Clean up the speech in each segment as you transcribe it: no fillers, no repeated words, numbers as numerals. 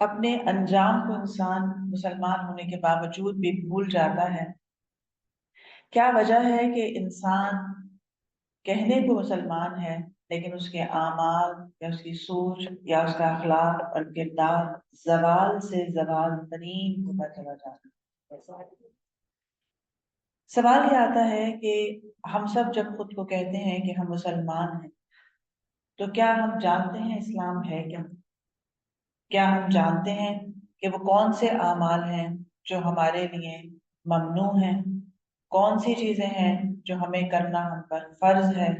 اپنے انجام کو انسان مسلمان ہونے کے باوجود بھی بھول جاتا ہے؟ کیا وجہ ہے کہ انسان کہنے کو مسلمان ہے لیکن اس کے اعمال یا اس کی سوچ یا اس کا اخلاق اور کردار زوال سے زوال ترین ہوتا چلا جاتا ہے؟ سوال یہ آتا ہے کہ ہم سب جب خود کو کہتے ہیں کہ ہم مسلمان ہیں، تو کیا ہم جانتے ہیں اسلام ہے کیا؟ کیا ہم جانتے ہیں کہ وہ کون سے اعمال ہیں جو ہمارے لیے ممنوع ہیں؟ کون سی چیزیں ہیں جو ہمیں کرنا ہم پر فرض ہے؟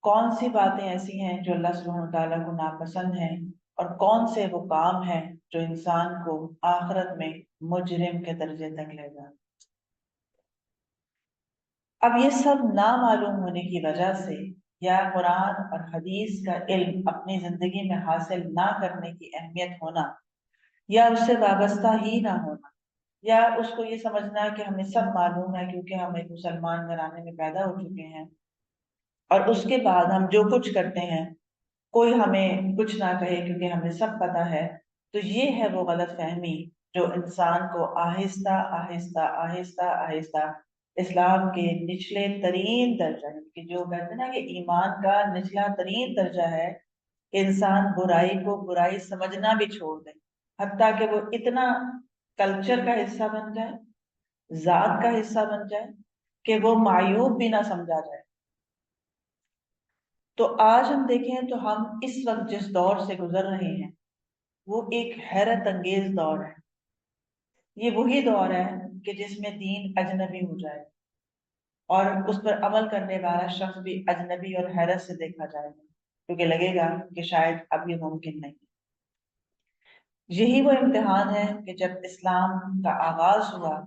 کون سی باتیں ایسی ہیں جو اللہ سبحانہ وتعالیٰ کو ناپسند ہیں؟ اور کون سے وہ کام ہیں جو انسان کو آخرت میں مجرم کے درجے تک لے جائیں؟ اب یہ سب نامعلوم ہونے کی وجہ سے یا قرآن اور حدیث کا علم اپنی زندگی میں حاصل نہ کرنے کی اہمیت ہونا، یا اس سے وابستہ ہی نہ ہونا، یا اس کو یہ سمجھنا کہ ہمیں سب معلوم ہے کیونکہ ہم ایک مسلمان گھرانے میں پیدا ہو چکے ہیں، اور اس کے بعد ہم جو کچھ کرتے ہیں کوئی ہمیں کچھ نہ کہے کیونکہ ہمیں سب پتہ ہے۔ تو یہ ہے وہ غلط فہمی جو انسان کو آہستہ آہستہ آہستہ آہستہ اسلام کے نچلے ترین درجہ، کہ جو کہتے ہیں نا کہ ایمان کا نچلا ترین درجہ ہے کہ انسان برائی کو برائی سمجھنا بھی چھوڑ دے، حتیٰ کہ وہ اتنا کلچر کا حصہ بن جائے، ذات کا حصہ بن جائے کہ وہ معیوب بھی نہ سمجھا جائے۔ تو آج ہم دیکھیں تو ہم اس وقت جس دور سے گزر رہے ہیں وہ ایک حیرت انگیز دور ہے۔ یہ وہی دور ہے کہ جس میں دین اجنبی ہو جائے اور اس پر عمل کرنے والا شخص بھی اجنبی اور حیرت سے دیکھا جائے گا، کیونکہ لگے گا کہ شاید اب یہ ممکن نہیں۔ یہی وہ امتحان ہے کہ جب اسلام کا آغاز ہوا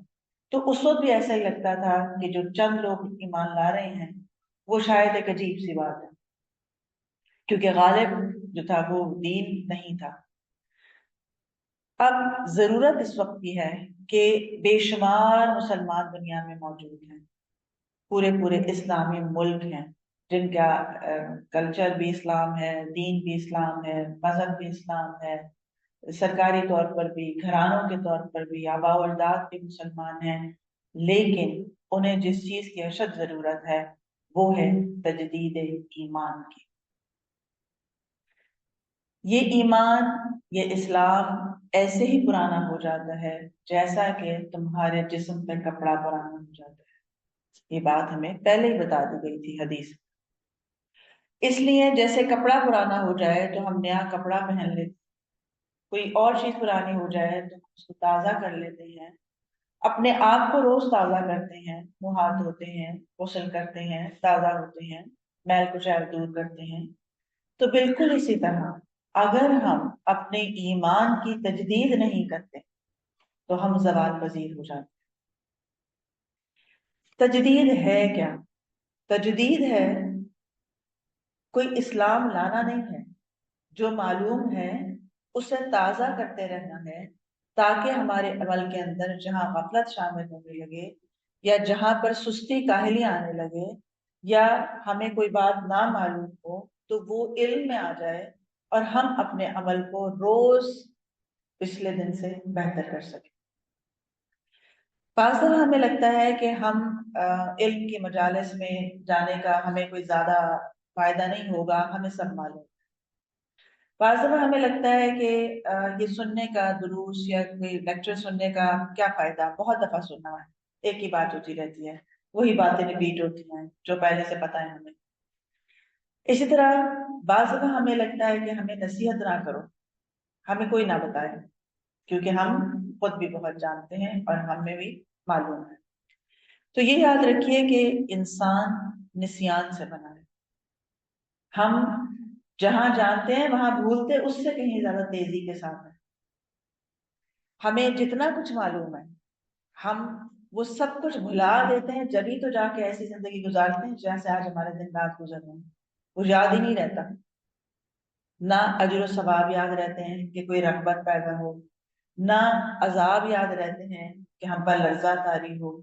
تو اس وقت بھی ایسا ہی لگتا تھا کہ جو چند لوگ ایمان لا رہے ہیں وہ شاید ایک عجیب سی بات ہے، کیونکہ غالب جو تھا وہ دین نہیں تھا۔ اب ضرورت اس وقت کی ہے کہ بے شمار مسلمان دنیا میں موجود ہیں، پورے پورے اسلامی ملک ہیں جن کا کلچر بھی اسلام ہے، دین بھی اسلام ہے، مذہب بھی اسلام ہے، سرکاری طور پر بھی، گھرانوں کے طور پر بھی، آباء و اجداد بھی مسلمان ہیں، لیکن انہیں جس چیز کی اشد ضرورت ہے وہ ہے تجدید ایمان کی۔ یہ ایمان، یہ اسلام ایسے ہی پرانا ہو جاتا ہے جیسا کہ تمہارے جسم پہ کپڑا پرانا ہو جاتا ہے۔ یہ بات ہمیں پہلے ہی بتا دی گئی تھی حدیث۔ اس لیے جیسے کپڑا پرانا ہو جائے تو ہم نیا کپڑا پہن لیتے ہیں، کوئی اور چیز پرانی ہو جائے تو ہم اس کو تازہ کر لیتے ہیں، اپنے آپ کو روز تازہ کرتے ہیں، منہ ہاتھ دھوتے ہیں، غسل کرتے ہیں، تازہ ہوتے ہیں، میل کچیل دور کرتے ہیں۔ تو بالکل اسی طرح اگر ہم اپنے ایمان کی تجدید نہیں کرتے تو ہم زوال پذیر ہو جاتے ہیں۔ تجدید ہے کیا؟ تجدید ہے کوئی اسلام لانا نہیں ہے، جو معلوم ہے اسے تازہ کرتے رہنا ہے، تاکہ ہمارے عمل کے اندر جہاں غفلت شامل ہونے لگے، یا جہاں پر سستی کاہلی آنے لگے، یا ہمیں کوئی بات نہ معلوم ہو تو وہ علم میں آ جائے اور ہم اپنے عمل کو روز پچھلے دن سے بہتر کر سکیں۔ بعض دفعہ ہمیں لگتا ہے کہ ہم علم کی مجالس میں جانے کا ہمیں کوئی زیادہ فائدہ نہیں ہوگا، ہمیں سب معلوم۔ بعض دفعہ ہمیں لگتا ہے کہ یہ سننے کا دروس یا کوئی لیکچر سننے کا کیا فائدہ، بہت دفعہ سننا ہے، ایک ہی بات ہوتی رہتی ہے، وہی باتیں ریپیٹ ہوتی ہیں جو پہلے سے پتہ ہے ہمیں۔ اسی طرح بعض دفعہ ہمیں لگتا ہے کہ ہمیں نصیحت نہ کرو، ہمیں کوئی نہ بتائے، کیونکہ ہم خود بھی بہت جانتے ہیں اور ہمیں بھی معلوم ہے۔ تو یہ یاد رکھیے کہ انسان نسیان سے بنا ہے۔ ہم جہاں جانتے ہیں وہاں بھولتے اس سے کہیں زیادہ تیزی کے ساتھ ہے۔ ہمیں جتنا کچھ معلوم ہے ہم وہ سب کچھ بھلا دیتے ہیں، جبھی تو جا کے ایسی زندگی گزارتے ہیں جیسے آج ہمارے دن رات گزر رہے ہیں، وہ یاد ہی نہیں رہتا۔ نہ اجر و ثواب یاد رہتے ہیں کہ کوئی رغبت پیدا ہو، نہ عذاب یاد رہتے ہیں کہ ہم پر لرزہ طاری ہو،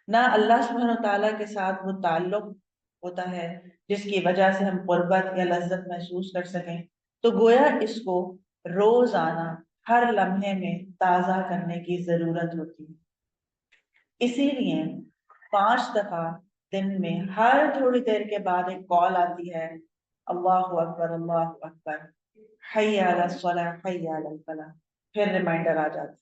نہ اللہ سبحانہ و تعالیٰ کے ساتھ وہ تعلق ہوتا ہے جس کی وجہ سے ہم قربت یا لذت محسوس کر سکیں۔ تو گویا اس کو روزانہ ہر لمحے میں تازہ کرنے کی ضرورت ہوتی ہے۔ اسی لیے 5 دفعہ دن میں ہر تھوڑی دیر کے بعد ایک کال آتی ہے، اللہ اکبر اللہ اکبر، حی علی الصلاۃ حی علی الفلاح۔ پھر ریمائنڈر آ جاتی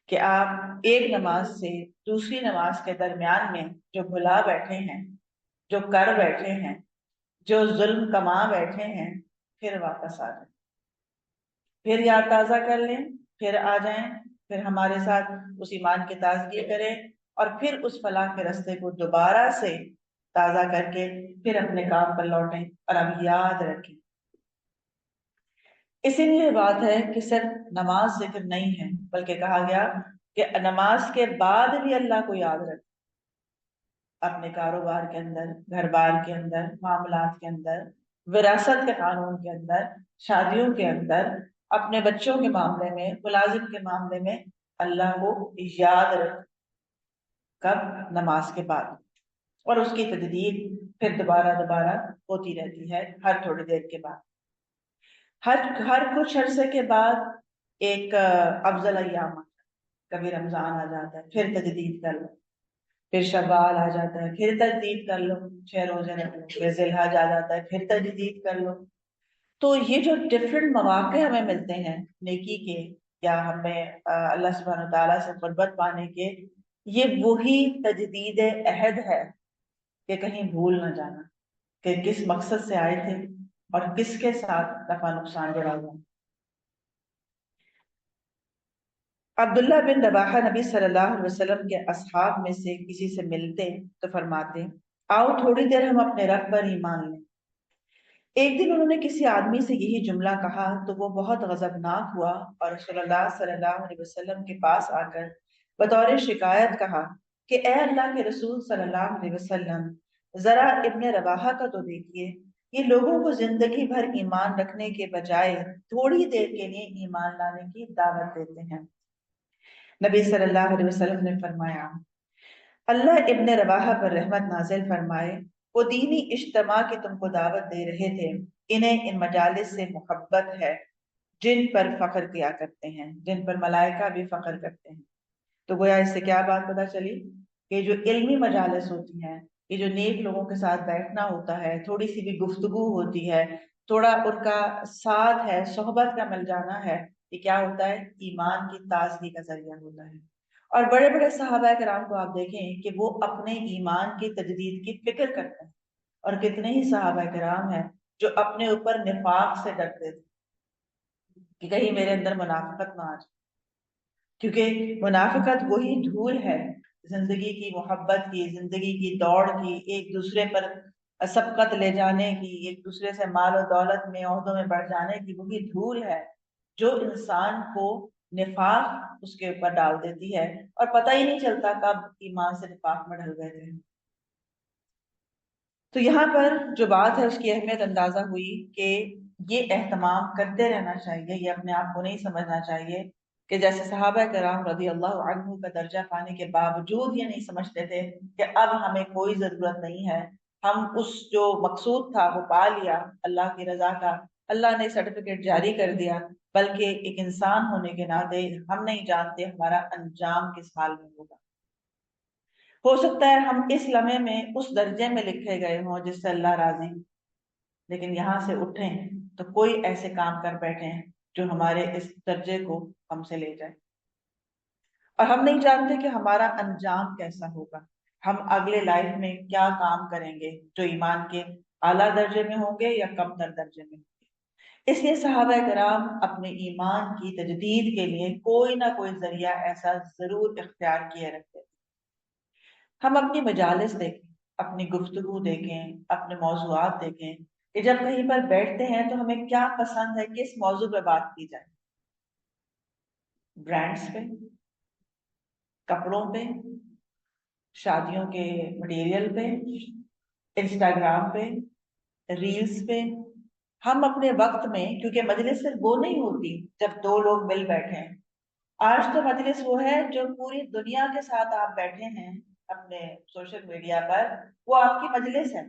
کہ آپ ایک نماز سے دوسری نماز کے درمیان میں جو بھلا بیٹھے ہیں، جو کر بیٹھے ہیں، جو ظلم کما بیٹھے ہیں، پھر واپس آ جائیں، پھر یاد تازہ کر لیں، پھر آ جائیں، پھر ہمارے ساتھ اس ایمان کی تازگی کریں، اور پھر اس فلاح کے رستے کو دوبارہ سے تازہ کر کے پھر اپنے کام پر لوٹیں۔ اور اب یاد رکھیں، اسی لیے بات ہے کہ صرف نماز ذکر نہیں ہے، بلکہ کہا گیا کہ نماز کے بعد بھی اللہ کو یاد رکھیں، اپنے کاروبار کے اندر، گھر بار کے اندر، معاملات کے اندر، وراثت کے قانون کے اندر، شادیوں کے اندر، اپنے بچوں کے معاملے میں، ملازم کے معاملے میں اللہ کو یاد رکھ۔ کب؟ نماز کے بعد، اور اس کی تجدید پھر دوبارہ دوبارہ ہوتی رہتی ہے ہر تھوڑی دیر کے بعد، ہر کچھ عرصے کے بعد ایک افضل ایام آتا ہے۔ کبھی رمضان آ جاتا ہے، پھر تجدید کر لو، پھر شوال آ جاتا ہے، پھر تجدید کر لو، 6 روزے رکھ لو، پھر ذی الحج آ جاتا ہے، پھر تجدید کر لو۔ تو یہ جو ڈفرینٹ مواقع ہمیں ملتے ہیں نیکی کے، یا ہمیں اللہ سبحانہ تعالیٰ سے قربت پانے کے، یہ وہی تجدید عہد ہے کہ کہیں بھول نہ جانا کہ کس مقصد سے آئے تھے اور کس کے ساتھ نفع نقصان جڑا ہوا۔ عبداللہ بن رواحہ نبی صلی اللہ علیہ وسلم کے اصحاب میں سے کسی سے ملتے تو فرماتے، آؤ تھوڑی دیر ہم اپنے رب پر ایمان لیں۔ ایک دن انہوں نے کسی آدمی سے یہی جملہ کہا تو وہ بہت غضبناک ہوا اور رسول اللہ صلی اللہ علیہ وسلم کے پاس آ کر بطور شکایت کہا کہ اے اللہ کے رسول صلی اللہ علیہ وسلم، ذرا ابن رواحہ کا تو دیکھیے، یہ لوگوں کو زندگی بھر ایمان رکھنے کے بجائے تھوڑی دیر کے لیے ایمان لانے کی دعوت دیتے ہیں۔ نبی صلی اللہ علیہ وسلم نے فرمایا، اللہ ابن رواحہ پر رحمت نازل فرمائے، وہ دینی اجتماع کی تم کو دعوت دے رہے تھے، انہیں ان مجالس سے محبت ہے جن پر فخر کیا کرتے ہیں، جن پر ملائکہ بھی فخر کرتے ہیں۔ تو گویا اس سے کیا بات پتہ چلی کہ جو علمی مجالس ہوتی ہیں، یہ جو نیک لوگوں کے ساتھ بیٹھنا ہوتا ہے، تھوڑی سی بھی گفتگو ہوتی ہے، تھوڑا ان کا ساتھ ہے، صحبت کا مل جانا ہے، یہ کیا ہوتا ہے؟ ایمان کی تازگی کا ذریعہ ہوتا ہے۔ اور بڑے بڑے صحابہ کرام کو آپ دیکھیں کہ وہ اپنے ایمان کی تجدید کی فکر کرتے ہیں، اور کتنے ہی صحابہ کرام ہیں جو اپنے اوپر نفاق سے ڈرتے تھے کہ کہیں میرے اندر منافقت نہ آ جائے، کیونکہ منافقت وہی دھول ہے زندگی کی، محبت کی، زندگی کی دوڑ کی، ایک دوسرے پر سبقت لے جانے کی، ایک دوسرے سے مال و دولت میں، عہدوں میں بڑھ جانے کی وہی دھول ہے جو انسان کو نفاق اس کے اوپر ڈال دیتی ہے، اور پتہ ہی نہیں چلتا کب ایمان سے نفاق میں ڈل گئے تھے۔ تو یہاں پر جو بات ہے اس کی اہمیت اندازہ ہوئی کہ یہ اہتمام کرتے رہنا چاہیے، یہ اپنے آپ کو نہیں سمجھنا چاہیے کہ جیسے صحابہ کرام رضی اللہ عنہ کا درجہ پانے کے باوجود یہ نہیں سمجھتے تھے کہ اب ہمیں کوئی ضرورت نہیں ہے، ہم اس جو مقصود تھا وہ پا لیا، اللہ کی رضا کا، اللہ نے سرٹیفکیٹ جاری کر دیا، بلکہ ایک انسان ہونے کے ناطے ہم نہیں جانتے ہمارا انجام کس حال میں ہوگا۔ ہو سکتا ہے ہم اس لمحے میں اس درجے میں لکھے گئے ہوں جس سے اللہ راضی، لیکن یہاں سے اٹھیں تو کوئی ایسے کام کر بیٹھے ہیں جو ہمارے اس درجے کو ہم سے لے جائے، اور ہم نہیں جانتے کہ ہمارا انجام کیسا ہوگا، ہم اگلے لائف میں کیا کام کریں گے جو ایمان کے اعلیٰ درجے میں ہوں گے یا کم تر درجے میں ہوں گے۔ اس لیے صحابہ کرام اپنے ایمان کی تجدید کے لیے کوئی نہ کوئی ذریعہ ایسا ضرور اختیار کیے رکھتے تھے۔ ہم اپنی مجالس دیکھیں، اپنی گفتگو دیکھیں، اپنے موضوعات دیکھیں کہ جب کہیں پر بیٹھتے ہیں تو ہمیں کیا پسند ہے، کس موضوع پہ بات کی جائے؟ برانڈز پہ، کپڑوں پہ، شادیوں کے مٹیریل پہ، انسٹاگرام پہ، ریلز پہ؟ ہم اپنے وقت میں، کیونکہ مجلس صرف وہ نہیں ہوتی جب دو لوگ مل بیٹھے ہیں، آج تو مجلس وہ ہے جو پوری دنیا کے ساتھ آپ بیٹھے ہیں اپنے سوشل میڈیا پر، وہ آپ کی مجلس ہے۔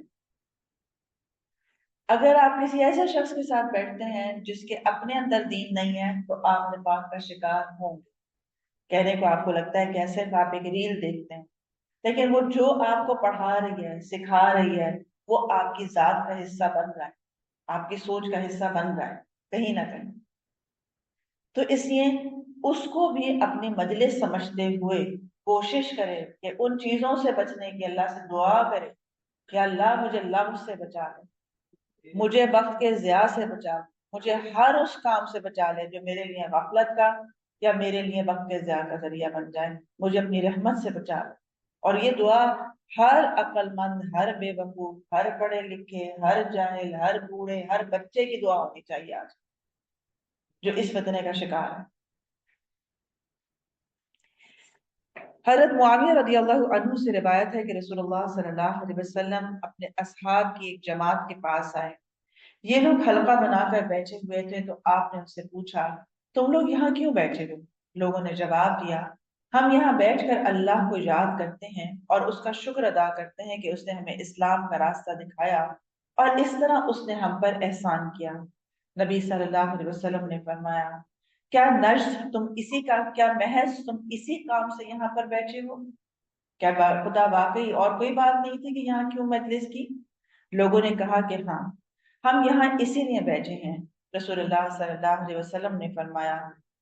اگر آپ کسی ایسے شخص کے ساتھ بیٹھتے ہیں جس کے اپنے اندر دین نہیں ہے تو آپ نفاق کا شکار ہوں گے. کہنے کو آپ کو لگتا ہے کہ صرف آپ ایک ریل دیکھتے ہیں، لیکن وہ جو آپ کو پڑھا رہی ہے، سکھا رہی ہے، وہ آپ کی ذات کا حصہ بن رہا ہے، آپ کی سوچ کا حصہ بن رہا ہے کہیں نہ کہیں. تو اس لیے اس کو بھی اپنی مجلس سمجھتے ہوئے کوشش کرے کہ ان چیزوں سے بچنے کی اللہ سے دعا کرے کہ اللہ مجھے لغو سے بچا لے، مجھے وقت کے ضیاع سے بچا لے، مجھے ہر اس کام سے بچا لے جو میرے لیے غفلت کا یا میرے لیے وقت کے ضیاع کا ذریعہ بن جائے، مجھے اپنی رحمت سے بچا لے. اور یہ دعا ہر عقل مند، ہر بے وقوف، ہر پڑھے لکھے، ہر جاہل، ہر بوڑھے، ہر بچے کی دعا ہونی چاہیے آج جو اس فتنے کا شکار ہے. حضرت معاویہ رضی اللہ عنہ سے روایت ہے کہ رسول اللہ صلی اللہ علیہ وسلم اپنے اصحاب کی ایک جماعت کے پاس آئے. یہ لوگ حلقہ بنا کر بیٹھے ہوئے تھے تو آپ نے ان سے پوچھا تم لوگ یہاں کیوں بیٹھے ہو؟ لوگوں نے جواب دیا ہم یہاں بیٹھ کر اللہ کو یاد کرتے ہیں اور اس کا شکر ادا کرتے ہیں کہ اس نے ہمیں اسلام کا راستہ دکھایا اور اس طرح اس نے ہم پر احسان کیا. نبی صلی اللہ علیہ وسلم نے فرمایا کیا نجس کیا محض تم اسی کام سے یہاں پر بیٹھے ہو؟ کیا خدا واقعی اور کوئی بات نہیں تھی کہ یہاں کیوں مجلس کی؟ لوگوں نے کہا کہ ہاں ہم یہاں اسی لیے بیٹھے ہیں. رسول اللہ صلی اللہ علیہ وسلم نے فرمایا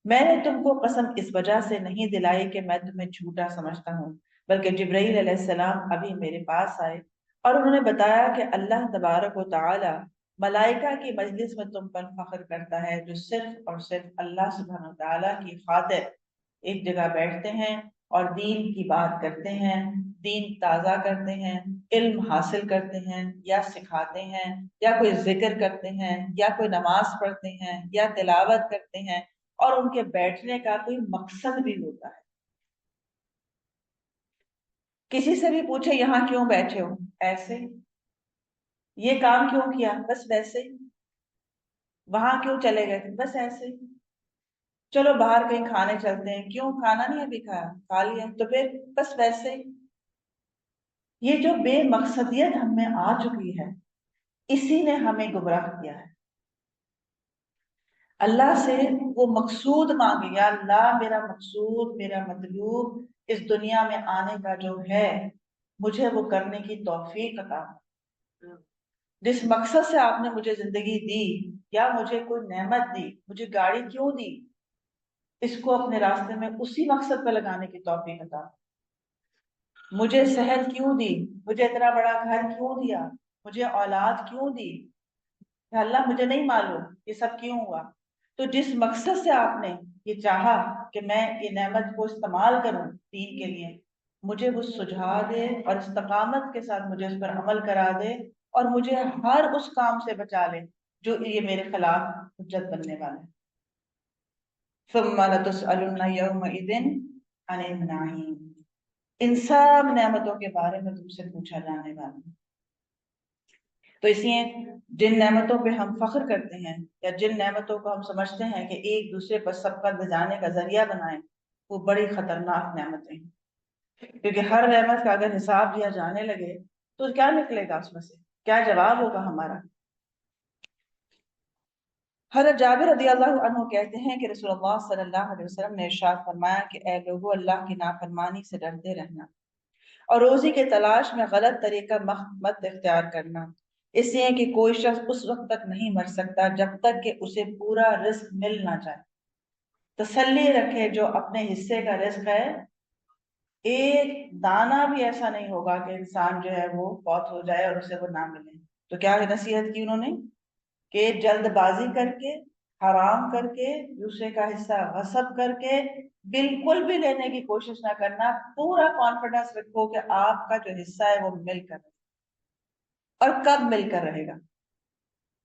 میں نے تم کو قسم اس وجہ سے نہیں دلائی کہ میں تمہیں جھوٹا سمجھتا ہوں، بلکہ جبرائیل علیہ السلام ابھی میرے پاس آئے اور انہوں نے بتایا کہ اللہ تبارک و تعالی ملائکہ کی مجلس میں تم پر فخر کرتا ہے جو صرف اور صرف اللہ سبحانہ و تعالیٰ کی خاطر ایک جگہ بیٹھتے ہیں اور دین کی بات کرتے ہیں، دین تازہ کرتے ہیں، علم حاصل کرتے ہیں یا سکھاتے ہیں یا کوئی ذکر کرتے ہیں یا کوئی نماز پڑھتے ہیں یا تلاوت کرتے ہیں، اور ان کے بیٹھنے کا کوئی مقصد بھی ہوتا ہے. کسی سے بھی پوچھے یہاں کیوں بیٹھے ہو؟ ایسے. یہ کام کیوں کیا؟ بس ویسے. وہاں کیوں چلے گئے؟ بس ایسے. چلو باہر کہیں کھانے چلتے ہیں، کیوں؟ کھانا نہیں ابھی کھایا؟ کھا لیا. تو پھر بس ویسے. یہ جو بے مقصدیت ہم میں آ چکی ہے اسی نے ہمیں گمراہ کیا ہے. اللہ سے وہ مقصود مانگے، یا اللہ میرا مقصود، میرا مطلوب اس دنیا میں آنے کا جو ہے مجھے وہ کرنے کی توفیق عطا. جس مقصد سے آپ نے مجھے زندگی دی یا مجھے کوئی نعمت دی، مجھے گاڑی کیوں دی، اس کو اپنے راستے میں اسی مقصد پہ لگانے کی توفیق عطا. مجھے صحت کیوں دی، مجھے اتنا بڑا گھر کیوں دیا، مجھے اولاد کیوں دی، کہ اللہ مجھے نہیں معلوم یہ سب کیوں ہوا. تو جس مقصد سے آپ نے یہ چاہا کہ میں یہ نعمت کو استعمال کروں دین کے لیے، مجھے وہ سجھا دے اور استقامت کے ساتھ مجھے اس پر عمل کرا دے اور مجھے ہر اس کام سے بچا لے جو یہ میرے خلاف حجت بننے والا ہے. ثم لتسألن يومئذ عن النعيم. ان سب نعمتوں کے بارے میں تم سے پوچھا جانے والا ہے. تو اس لیے جن نعمتوں پہ ہم فخر کرتے ہیں یا جن نعمتوں کو ہم سمجھتے ہیں کہ ایک دوسرے پر سبقت بجانے کا ذریعہ بنائیں، وہ بڑی خطرناک نعمتیں ہیں. کیونکہ ہر نعمت کا اگر حساب دیا جانے لگے تو کیا نکلے گا اس میں سے؟ کیا جواب ہوگا ہمارا؟ حضرت جابر رضی اللہ عنہ کہتے ہیں کہ رسول اللہ صلی اللہ علیہ وسلم نے ارشاد فرمایا کہ اے لوگو اللہ کی نافرمانی سے ڈرتے رہنا اور روزی کے تلاش میں غلط طریقہ مت اختیار کرنا، اس لیے کہ کوئی شخص اس وقت تک نہیں مر سکتا جب تک کہ اسے پورا رزق مل نہ جائے. تسلی رکھے جو اپنے حصے کا رزق ہے، ایک دانہ بھی ایسا نہیں ہوگا کہ انسان جو ہے وہ فوت ہو جائے اور اسے وہ نہ ملے. تو کیا نصیحت کی انہوں نے کہ جلد بازی کر کے، حرام کر کے، دوسرے کا حصہ غصب کر کے بالکل بھی لینے کی کوشش نہ کرنا. پورا کانفیڈنس رکھو کہ آپ کا جو حصہ ہے وہ مل کر رہے. اور کب مل کر رہے گا؟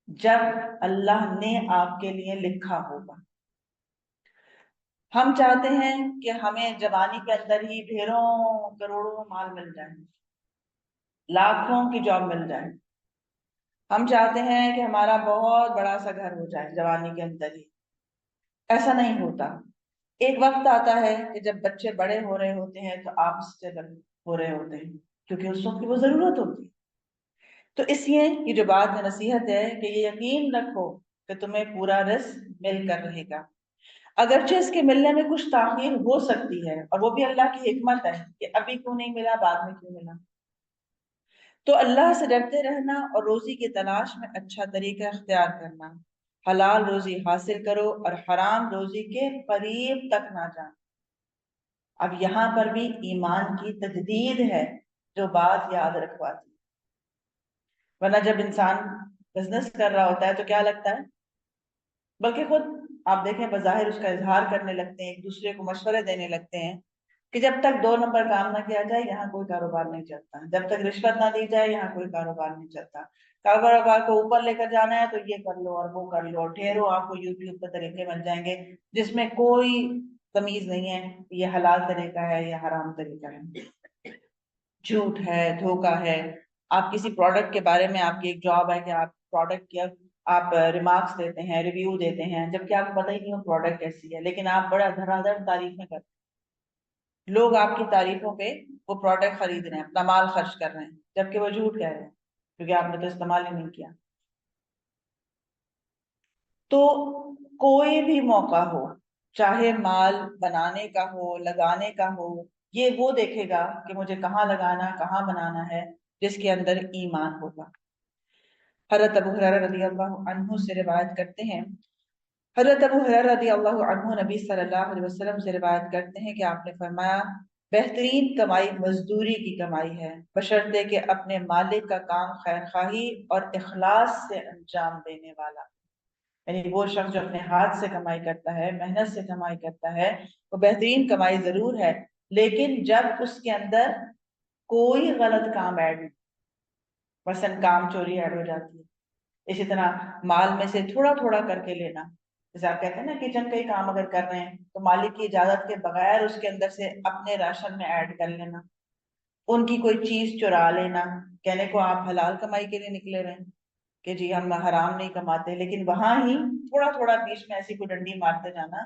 جب اللہ نے آپ کے لیے لکھا ہوگا. ہم چاہتے ہیں کہ ہمیں جوانی کے اندر ہی ڈھیروں کروڑوں مال مل جائے، لاکھوں کی جاب مل جائے. ہم چاہتے ہیں کہ ہمارا بہت بڑا سا گھر ہو جائے جوانی کے اندر ہی. ایسا نہیں ہوتا. ایک وقت آتا ہے کہ جب بچے بڑے ہو رہے ہوتے ہیں تو آپ اسٹیبل ہو رہے ہوتے ہیں، کیونکہ اس وقت کی وہ ضرورت ہوتی ہے. تو اس لیے یہ جو بات میں نصیحت ہے کہ یہ یقین رکھو کہ تمہیں پورا رزق مل کر رہے گا، اگرچہ اس کے ملنے میں کچھ تاخیر ہو سکتی ہے، اور وہ بھی اللہ کی حکمت ہے کہ ابھی کیوں نہیں ملا، بعد میں کیوں ملا۔ تو اللہ سے ڈرتے رہنا اور روزی کی تلاش میں اچھا طریقہ اختیار کرنا، حلال روزی حاصل کرو اور حرام روزی کے قریب تک نہ جانا۔ اب یہاں پر بھی ایمان کی تجدید ہے جو بات یاد رکھواتی، ورنہ جب انسان بزنس کر رہا ہوتا ہے تو کیا لگتا ہے، بلکہ خود آپ دیکھیں بظاہر اس کا اظہار کرنے لگتے ہیں، ایک دوسرے کو مشورے دینے لگتے ہیں کہ جب تک 2 نمبر کام نہ کیا جائے یہاں کوئی کاروبار نہیں چلتا، جب تک رشوت نہ دی جائے یہاں کوئی کاروبار نہیں چلتا، کاروبار کو اوپر لے کر جانا ہے تو یہ کر لو اور وہ کر لو، اور ڈھیروں آپ کو یوٹیوب پہ طریقے مل جائیں گے جس میں کوئی تمیز نہیں ہے یہ حلال طریقہ ہے یا حرام طریقہ ہے، جھوٹ ہے، دھوکہ ہے۔ آپ کسی پروڈکٹ کے بارے میں، آپ کی ایک جاب ہے کہ آپ پروڈکٹ کی آپ ریمارکس دیتے ہیں، ریویو دیتے ہیں، جبکہ آپ کو پتہ ہی نہیں وہ پروڈکٹ کیسی ہے، لیکن آپ بڑا دھڑا دھڑ تعریفیں کرتے ہیں، لوگ آپ کی تعریفوں پہ وہ پروڈکٹ خرید رہے ہیں، اپنا مال خرچ کر رہے ہیں، جبکہ وہ جھوٹ کہہ رہے ہیں کیونکہ آپ نے تو استعمال ہی نہیں کیا۔ تو کوئی بھی موقع ہو، چاہے مال بنانے کا ہو، لگانے کا ہو، یہ وہ دیکھے گا کہ مجھے کہاں لگانا، کہاں بنانا ہے جس کے اندر ایمان ہوگا۔ حضرت ابو ہریرہ رضی اللہ عنہ سے روایت کرتے ہیں، حضرت ابو ہریرہ رضی اللہ عنہ نبی صلی اللہ علیہ وسلم سے روایت کرتے ہیں کہ آپ نے فرمایا، بہترین کمائی مزدوری کی کمائی ہے، بشرطے کہ اپنے مالک کا کام خیر خواہی اور اخلاص سے انجام دینے والا، یعنی وہ شخص جو اپنے ہاتھ سے کمائی کرتا ہے، محنت سے کمائی کرتا ہے، وہ بہترین کمائی ضرور ہے، لیکن جب اس کے اندر کوئی غلط کام ایڈ نہیں، مثلاً کام چوری ایڈ ہو جاتی ہے، اسی طرح مال میں سے تھوڑا تھوڑا کر کے لینا، جیسے آپ کہتے ہیں نا کچن کا ہی کام اگر کر رہے ہیں تو مالک کی اجازت کے بغیر اس کے اندر سے اپنے راشن میں ایڈ کر لینا، ان کی کوئی چیز چرا لینا، کہنے کو آپ حلال کمائی کے لیے نکلے رہے ہیں کہ جی ہم حرام نہیں کماتے، لیکن وہاں ہی تھوڑا تھوڑا بیچ میں ایسی کوئی ڈنڈی مارتے جانا،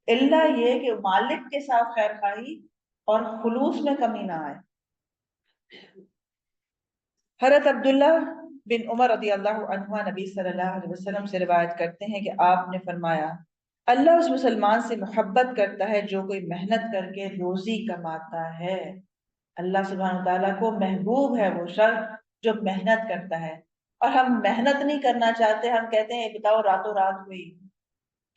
اللہ یہ کہ مالک کے ساتھ خیر خواہی اور خلوص میں کمی نہ آئے۔ حضرت عبداللہ بن عمر رضی اللہ عنہ نبی صلی اللہ علیہ وسلم سے روایت کرتے ہیں کہ آپ نے فرمایا، اللہ اس مسلمان سے محبت کرتا ہے جو کوئی محنت کر کے روزی کماتا ہے۔ اللہ سبحانہ تعالیٰ کو محبوب ہے وہ شخص جو محنت کرتا ہے، اور ہم محنت نہیں کرنا چاہتے، ہم کہتے ہیں بتاؤ راتوں رات ہوئی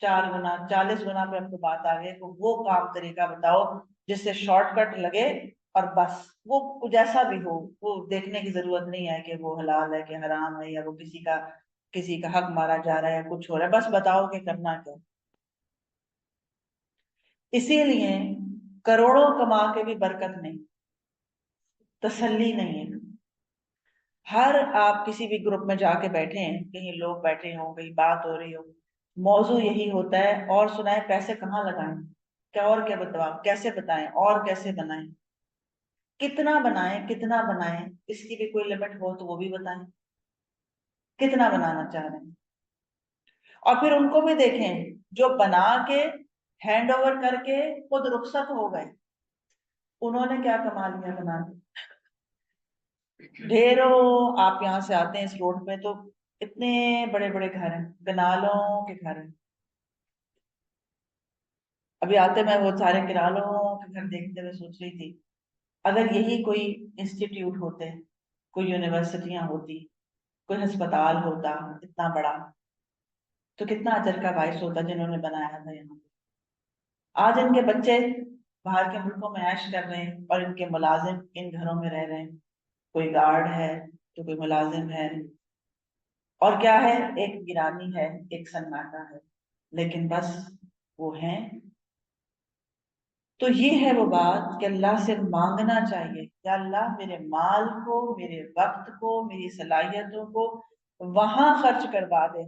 4 گنا 40 گنا پہ ہم کو بات آ گئی، تو وہ کام طریقہ بتاؤ جس سے شارٹ کٹ لگے، اور بس وہ جیسا بھی ہو وہ دیکھنے کی ضرورت نہیں ہے کہ وہ حلال ہے کہ حرام ہے، یا وہ کسی کا حق مارا جا رہا ہے، کچھ ہو رہا ہے، بس بتاؤ کہ کرنا کیا۔ اسی لیے کروڑوں کما کے بھی برکت نہیں، تسلی نہیں ہے۔ ہر آپ کسی بھی گروپ میں جا کے بیٹھے ہیں، کہیں لوگ بیٹھے ہوں، کہیں بات ہو رہی ہو، موضوع یہی ہوتا ہے، اور سنائیں پیسے کہاں لگائیں، کیا اور کیا بتاؤ، کیسے بتائیں اور کیسے بنائیں، کتنا بنائیں کتنا بنائیں، اس کی بھی کوئی لمٹ ہو تو وہ بھی بتائیں، کتنا بنانا چاہ رہے ہیں۔ اور پھر ان کو بھی دیکھیں جو بنا کے ہینڈ اوور کر کے خود رخصت ہو گئے، انہوں نے کیا کما لیا بنا کے۔ ڈھیروں آپ یہاں سے آتے ہیں اس روڈ پہ تو اتنے بڑے بڑے گھر ہیں، کنالوں کے گھر ہیں، ابھی آتے میں وہ سارے کنالوں کے گھر دیکھتے ہوئے سوچ رہی تھی، اگر یہی کوئی انسٹیٹیوٹ ہوتے، کوئی یونیورسٹیاں ہوتی، کوئی ہسپتال ہوتا اتنا بڑا، تو کتنا اجر کا باعث ہوتا جنہوں نے بنایا تھا یہاں پہ۔ آج ان کے بچے باہر کے ملکوں میں عیش کر رہے ہیں اور ان کے ملازم ان گھروں میں رہ رہے ہیں، کوئی گارڈ ہے تو کوئی ملازم ہے، اور کیا ہے، ایک ویرانی ہے، ایک سناٹا ہے، لیکن بس وہ ہیں۔ تو یہ ہے وہ بات کہ اللہ سے مانگنا چاہیے کہ اللہ میرے مال کو، میرے وقت کو، میری صلاحیتوں کو وہاں خرچ کروا دے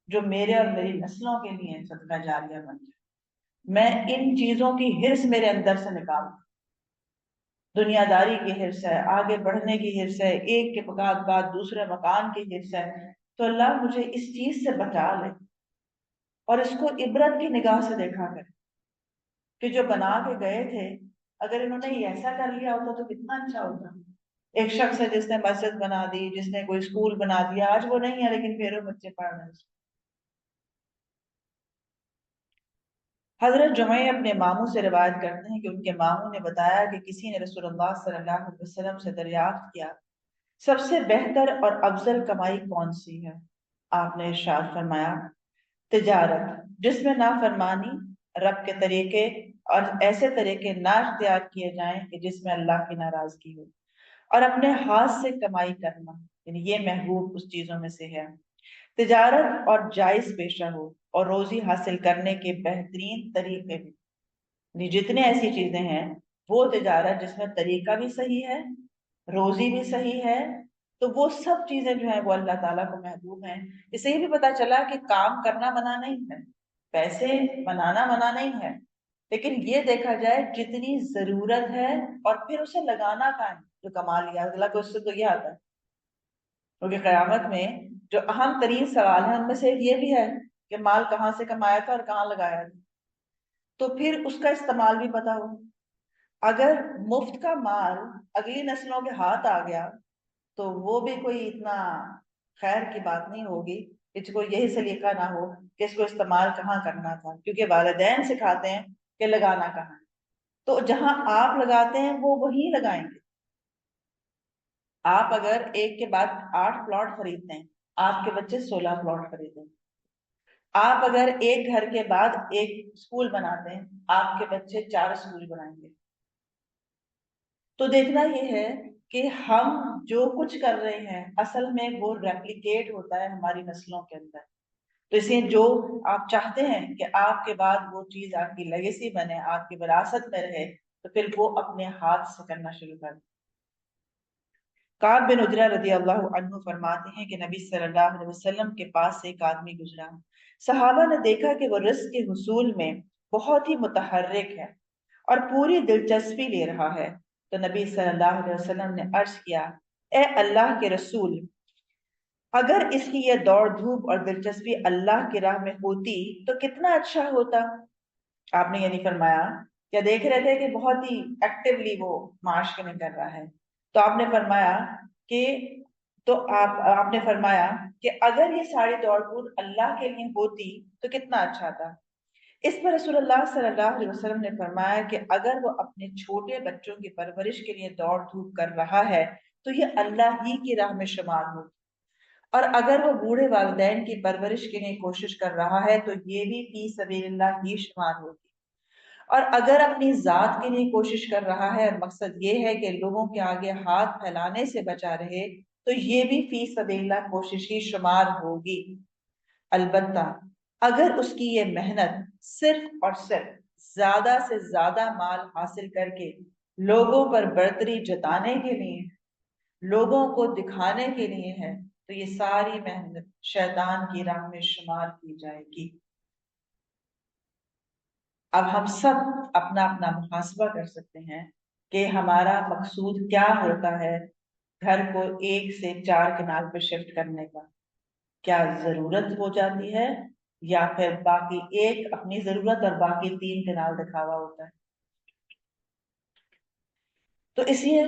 جو میرے اور میری نسلوں کے لیے صدقہ جاریہ بن جائے، میں ان چیزوں کی ہرس میرے اندر سے نکال دوں۔ دنیا داری کی ہرس ہے، آگے بڑھنے کی ہرس ہے، ایک کے بعد دوسرے مکان کی ہرس ہے، تو اللہ مجھے اس چیز سے بچا لے، اور اس کو عبرت کی نگاہ سے دیکھا کرے کہ جو بنا کے گئے تھے اگر انہوں نے ایسا کر لیا ہوتا تو کتنا اچھا ہوتا۔ ایک شخص ہے جس نے مسجد بنا دی، جس نے کوئی اسکول بنا دیا، آج وہ نہیں ہے لیکن پھر وہ بچے پڑھ رہے ہیں۔ حضرت جمعہ اپنے ماموں سے روایت کرتے ہیں کہ ان کے ماموں نے بتایا کہ کسی نے رسول اللہ صلی اللہ علیہ وسلم سے دریافت کیا، سب سے بہتر اور افضل کمائی کون سی ہے؟ آپ نے ارشاد فرمایا، تجارت جس میں نافرمانی، رب کے طریقے اور ایسے طریقے نہ اختیار کیے جائیں کہ جس میں اللہ کی ناراضگی ہو، اور اپنے ہاتھ سے کمائی کرنا، یعنی یہ محبوب اس چیزوں میں سے ہے۔ تجارت اور جائز پیشہ ہو اور روزی حاصل کرنے کے بہترین طریقے بھی، یعنی جتنے ایسی چیزیں ہیں وہ تجارت جس میں طریقہ بھی صحیح ہے، روزی بھی صحیح ہے، تو وہ سب چیزیں جو ہیں وہ اللہ تعالیٰ کو محبوب ہیں۔ اس سے یہ بھی پتا چلا کہ کام کرنا منع نہیں ہے، پیسے بنانا منع نہیں ہے، لیکن یہ دیکھا جائے جتنی ضرورت ہے اور پھر اسے لگانا کہاں ہے، جو کما لیا اللہ کو، اس سے تو یہ آتا ہے۔ کیونکہ قیامت میں جو اہم ترین سوال ہے ان میں سے ایک یہ بھی ہے کہ مال کہاں سے کمایا تھا اور کہاں لگایا تھا، تو پھر اس کا استعمال بھی پتا ہو۔ اگر مفت کا مال اگلی نسلوں کے ہاتھ آ گیا تو وہ بھی کوئی اتنا خیر کی بات نہیں ہوگی کہ کوئی یہی سلیقہ نہ ہو کہ اس کو استعمال کہاں کرنا تھا، کیونکہ والدین سکھاتے ہیں کہ لگانا کہاں ہے، تو جہاں آپ لگاتے ہیں وہ وہیں لگائیں گے۔ آپ اگر ایک کے بعد 8 پلاٹ خریدتے ہیں، آپ کے بچے 16 پلاٹ خریدیں گے۔ آپ اگر ایک گھر کے بعد ایک اسکول بناتے ہیں، آپ کے بچے 4 اسکول بنائیں گے۔ تو دیکھنا یہ ہے کہ ہم جو کچھ کر رہے ہیں اصل میں وہ ریپلیکیٹ ہوتا ہے ہماری نسلوں کے اندر، تو اس لیے جو آپ چاہتے ہیں کہ آپ کے بعد وہ چیز آپ کی لیگیسی بنے، آپ کی وراثت میں رہے، تو پھر وہ اپنے ہاتھ سے کرنا شروع کر دیں۔ کعب بن عجرہ رضی اللہ عنہ فرماتے ہیں کہ نبی صلی اللہ علیہ وسلم کے پاس سے ایک آدمی گزرا، صحابہ نے دیکھا کہ وہ رزق کے حصول میں بہت ہی متحرک ہے اور پوری دلچسپی لے رہا ہے، تو نبی صلی اللہ علیہ وسلم نے عرض کیا، اے اللہ کے رسول، اگر اس کی یہ دوڑ دھوپ اور دلچسپی اللہ کی راہ میں ہوتی تو کتنا اچھا ہوتا۔ آپ نے یعنی فرمایا، کیا دیکھ رہے تھے کہ بہت ہی ایکٹیولی وہ معاشرے میں کر رہا ہے، تو آپ نے فرمایا کہ آپ نے فرمایا کہ اگر یہ ساری دوڑ دھوپ اللہ کے لیے ہوتی تو کتنا اچھا تھا۔ اس پر رسول اللہ صلی اللہ علیہ وسلم نے فرمایا کہ اگر وہ اپنے چھوٹے بچوں کی پرورش کے لیے دوڑ دھوپ کر رہا ہے تو یہ اللہ ہی کی راہ میں شمار ہوگی، اور اگر وہ بوڑھے والدین کی پرورش کے لیے کوشش کر رہا ہے تو یہ بھی فی سبیل اللہ ہی شمار ہوگی، اور اگر اپنی ذات کے لیے کوشش کر رہا ہے اور مقصد یہ ہے کہ لوگوں کے آگے ہاتھ پھیلانے سے بچا رہے تو یہ بھی فی سبیل اللہ کوشش ہی شمار ہوگی۔ البتہ اگر اس کی یہ محنت صرف اور صرف زیادہ سے زیادہ مال حاصل کر کے لوگوں پر برتری جتانے کے لیے، لوگوں کو دکھانے کے لیے ہے، تو یہ ساری محنت شیطان کی راہ میں شمار کی جائے گی۔ اب ہم سب اپنا اپنا محاسبہ کر سکتے ہیں کہ ہمارا مقصود کیا ہوتا ہے گھر کو 1 سے 4 کنال پہ شفٹ کرنے کا۔ کیا ضرورت ہو جاتی ہے یا پھر باقی ایک اپنی ضرورت اور باقی 3 کنال دکھاوا ہوتا ہے؟ تو اس لیے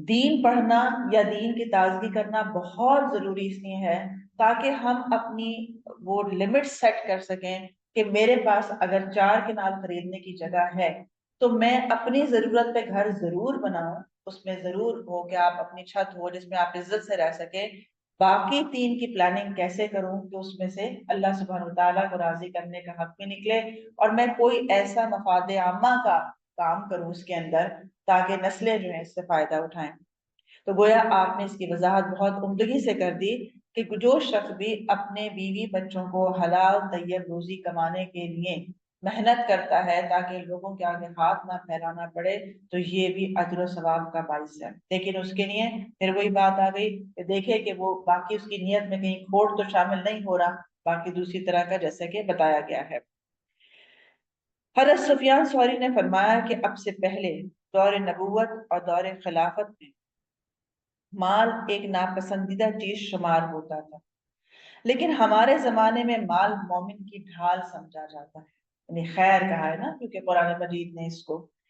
دین پڑھنا یا دین کی تازگی کرنا بہت ضروری اس لیے ہے تاکہ ہم اپنی وہ لمٹ سیٹ کر سکیں کہ میرے پاس اگر 4 کنال خریدنے کی جگہ ہے تو میں اپنی ضرورت پہ گھر ضرور بناؤں، اس میں ضرور ہو کہ آپ اپنی چھت ہو جس میں آپ عزت سے رہ سکے، باقی 3 کی پلاننگ کیسے کروں کہ اس میں سے اللہ سبحانہ وتعالیٰ کو راضی کرنے کا حق بھی نکلے اور میں کوئی ایسا مفاد عامہ کا کام کروں اس کے اندر تاکہ نسلیں جو ہیں اس سے فائدہ اٹھائیں۔ تو گویا آپ نے اس کی وضاحت بہت عمدگی سے کر دی کہ جو شخص بھی اپنے بیوی بچوں کو حلال طیب روزی کمانے کے لیے محنت کرتا ہے تاکہ لوگوں کے آگے ہاتھ نہ پھیلانا پڑے تو یہ بھی اجر و ثواب کا باعث ہے، لیکن اس کے لیے پھر وہی بات آ گئی کہ دیکھے کہ وہ باقی اس کی نیت میں کہیں کھوٹ تو شامل نہیں ہو رہا، باقی دوسری طرح کا جیسا کہ بتایا گیا ہے۔ حضرت سفیان ثوری نے فرمایا کہ اب سے پہلے دور نبوت اور دور خلافت میں مال ایک ناپسندیدہ چیز شمار ہوتا تھا، لیکن ہمارے زمانے میں مال مومن کی ڈھال سمجھا جاتا ہے، یعنی خیر کہا ہے نا، کیونکہ قرآن مجید نے اس کو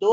2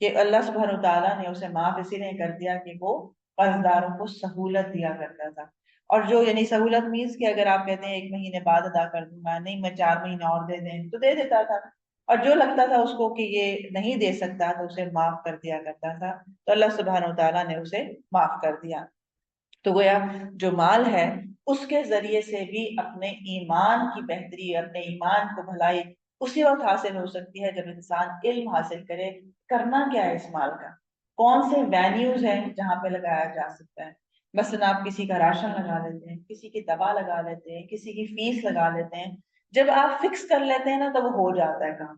کہ اللہ سبحانہ وتعالیٰ نے اسے معاف اسی لیے کر دیا کہ وہ قرضداروں کو سہولت دیا کرتا تھا. اور جو یعنی سہولت مینس کہ اگر آپ کہتے ہیں 1 مہینے بعد ادا کر دوں گا، نہیں میں 4 مہینے اور دے دیں تو دے دیتا تھا. اور جو لگتا تھا اس کو کہ یہ نہیں دے سکتا تو اسے معاف کر دیا کرتا تھا. تو اللہ سبحانہ وتعالیٰ نے اسے معاف کر دیا. تو گویا جو مال ہے اس کے ذریعے سے بھی اپنے ایمان کی بہتری، اپنے ایمان کو بھلائی اسی وقت حاصل ہو سکتی ہے جب انسان علم حاصل کرے کرنا کیا ہے اس مال کا، کون سے وینیوز ہیں جہاں پہ لگایا جا سکتا ہے. مثلا آپ کسی کا راشن لگا لیتے ہیں، کسی کی دوا لگا لیتے ہیں، کسی کی فیس لگا لیتے ہیں. جب آپ فکس کر لیتے ہیں نا تو وہ ہو جاتا ہے کام.